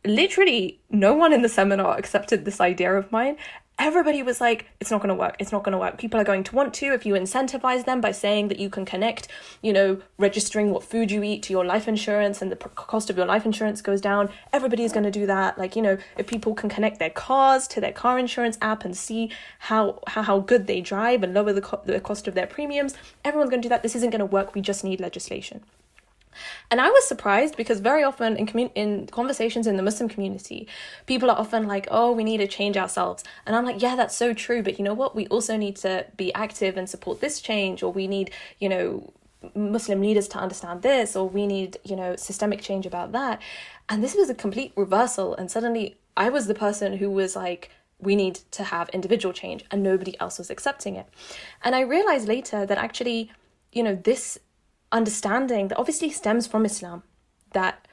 literally no one in the seminar accepted this idea of mine. Everybody was like, it's not going to work. It's not going to work. People are going to want to, if you incentivize them by saying that you can connect, you know, registering what food you eat to your life insurance, and the cost of your life insurance goes down. Everybody's going to do that. Like, you know, if people can connect their cars to their car insurance app and see how good they drive and lower the cost of their premiums, everyone's going to do that. This isn't going to work. We just need legislation. And I was surprised because very often in conversations in the Muslim community, people are often like, oh, we need to change ourselves. And I'm like, yeah, that's so true. But you know what? We also need to be active and support this change, or we need, you know, Muslim leaders to understand this, or we need, you know, systemic change about that. And this was a complete reversal. And suddenly I was the person who was like, we need to have individual change, and nobody else was accepting it. And I realized later that actually, you know, this understanding that obviously stems from Islam, that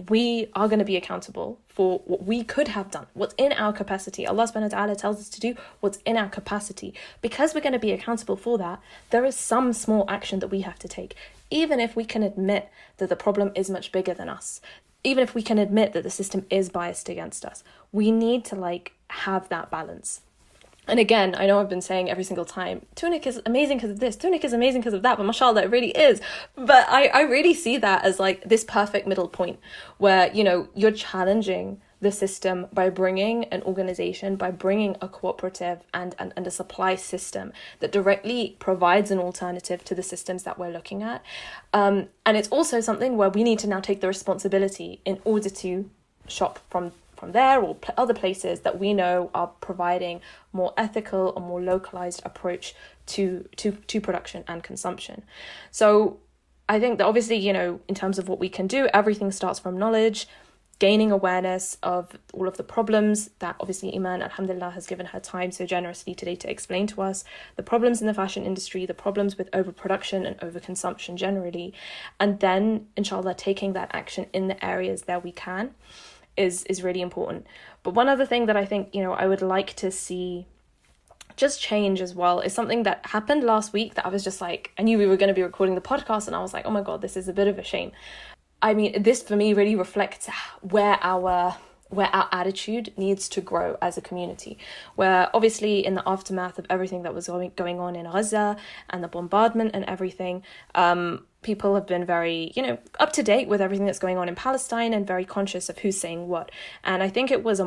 we are going to be accountable for what we could have done, what's in our capacity. Allah subhanahu wa ta'ala tells us to do what's in our capacity. Because we're going to be accountable for that, there is some small action that we have to take, even if we can admit that the problem is much bigger than us, even if we can admit that the system is biased against us. We need to like have that balance. And again, I know I've been saying every single time, TÜNIQ is amazing because of this, TÜNIQ is amazing because of that, but mashallah, it really is. But I really see that as like this perfect middle point where, you know, you're challenging the system by bringing an organization, by bringing a cooperative and a supply system that directly provides an alternative to the systems that we're looking at. And it's also something where we need to now take the responsibility in order to shop from there or other places that we know are providing more ethical or more localized approach to production and consumption. So I think that obviously, you know, in terms of what we can do, everything starts from knowledge, gaining awareness of all of the problems that obviously Iman, alhamdulillah, has given her time so generously today to explain to us, the problems in the fashion industry, the problems with overproduction and overconsumption generally, and then inshallah taking that action in the areas that we can is really important. But one other thing that I think, you know, I would like to see just change as well is something that happened last week that I was just like, I knew we were going to be recording the podcast and I was like, oh my God, this is a bit of a shame. I mean, this for me really reflects where our attitude needs to grow as a community, where obviously in the aftermath of everything that was going on in Gaza and the bombardment and everything, people have been very, up to date with everything that's going on in Palestine and very conscious of who's saying what. And I think it was a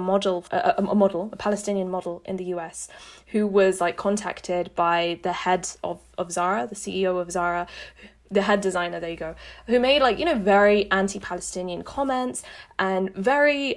Palestinian model in the US who was like contacted by the head of Zara, the CEO of Zara, the head designer, there you go, who made like, very anti-Palestinian comments and very,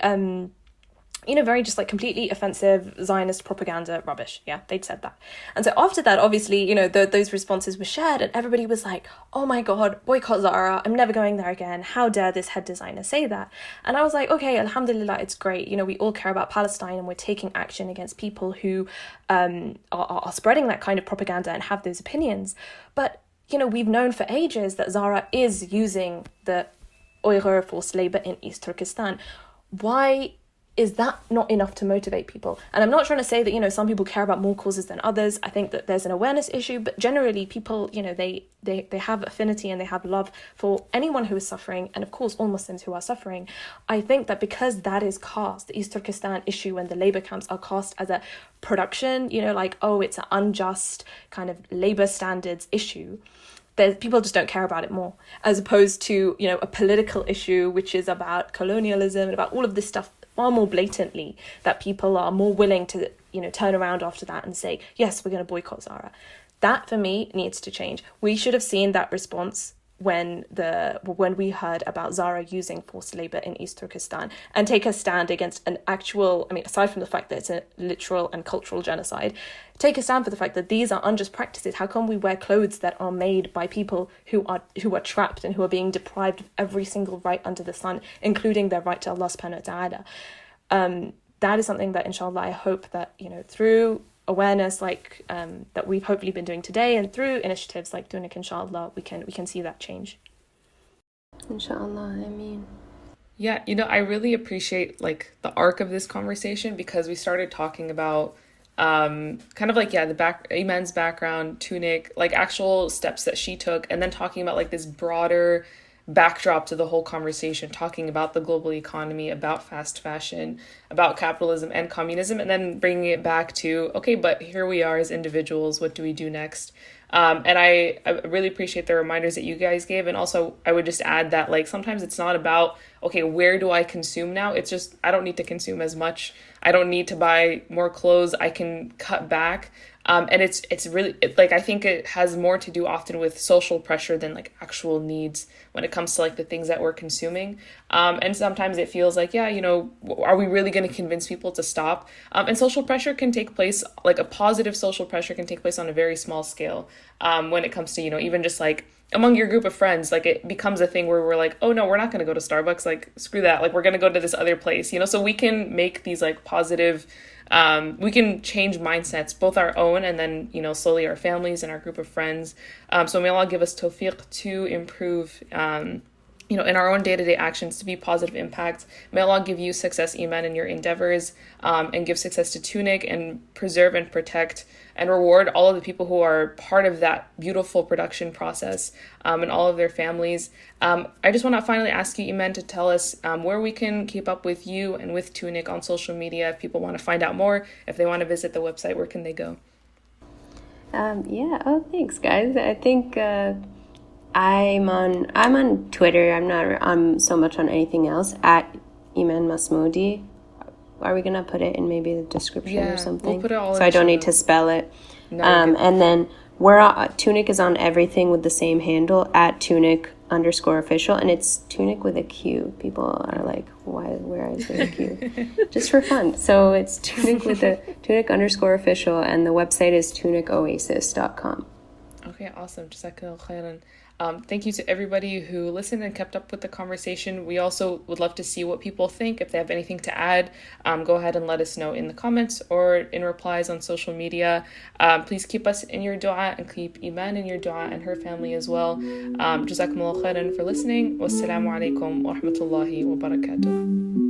very just like completely offensive Zionist propaganda rubbish. Yeah, they'd said that. And so after that, obviously, those responses were shared and everybody was like, oh my God, boycott Zara. I'm never going there again. How dare this head designer say that? And I was like, okay, alhamdulillah, it's great. We all care about Palestine and we're taking action against people who are spreading that kind of propaganda and have those opinions. But, we've known for ages that Zara is using the Uyghur forced labor in East Turkestan. Why is that not enough to motivate people? And I'm not trying to say that, some people care about more causes than others. I think that there's an awareness issue, but generally people, they have affinity and they have love for anyone who is suffering, and of course all Muslims who are suffering. I think that because that is cast, the East Turkestan issue and the labor camps are cast as a production, it's an unjust kind of labor standards issue, people just don't care about it more, as opposed to, a political issue, which is about colonialism and about all of this stuff far more blatantly, that people are more willing to, turn around after that and say, yes, we're going to boycott Zara. That, for me, needs to change. We should have seen that response when we heard about Zara using forced labor in East Turkestan and take a stand against an actual, aside from the fact that it's a literal and cultural genocide, take a stand for the fact that these are unjust practices. How come we wear clothes that are made by people who are trapped and who are being deprived of every single right under the sun, including their right to Allah subhanahu wa ta'ala? That is something that, inshallah, I hope that, through awareness like that we've hopefully been doing today and through initiatives like TÜNIQ, inshallah, we can see that change. Inshallah, I mean. Yeah, I really appreciate like the arc of this conversation, because we started talking about kind of like, Iman's background, TÜNIQ, like actual steps that she took, and then talking about like this broader backdrop to the whole conversation, talking about the global economy, about fast fashion, about capitalism and communism, and then bringing it back to, okay, but here we are as individuals, what do we do next? And I really appreciate the reminders that you guys gave. And also, I would just add that like sometimes it's not about, okay, where do I consume now? It's just, I don't need to consume as much. I don't need to buy more clothes. I can cut back. And it's really, I think it has more to do often with social pressure than like actual needs when it comes to like the things that we're consuming. And sometimes it feels like, are we really going to convince people to stop? And social pressure can take place, like a positive social pressure can take place on a very small scale. When it comes to, even just like among your group of friends, like it becomes a thing where we're like, oh no, we're not going to go to Starbucks. Like, screw that. Like, we're going to go to this other place, so we can make these like positive, we can change mindsets, both our own and then, slowly our families and our group of friends. So may Allah give us tawfiq to improve, in our own day-to-day actions, to be positive impacts. May Allah give you success, Iman, in your endeavors, and give success to TÜNIQ, and preserve and protect and reward all of the people who are part of that beautiful production process, and all of their families. I just want to finally ask you, Iman, to tell us where we can keep up with you and with TÜNIQ on social media. If people want to find out more, if they want to visit the website, where can they go? Thanks, guys. I think I'm on Twitter. I'm not on so much on anything else, at Iman Masmoudi. Are we gonna put it in maybe the description or something? We'll put it all so I don't need to spell it. No, and then TÜNIQ is on everything with the same handle, at TÜNIQ_official, and it's TÜNIQ with a Q. People are like, where is there a Q? Just for fun. So it's TÜNIQ with the TÜNIQ_official, and the website is tunicoasis.com. Okay, awesome. Jazakallah khairan. Thank you to everybody who listened and kept up with the conversation. We also would love to see what people think. If they have anything to add, go ahead and let us know in the comments or in replies on social media. Please keep us in your dua, and keep Iman in your dua, and her family as well. Jazakumullah khairan for listening. Wassalamu alaikum wa rahmatullahi wa barakatuh.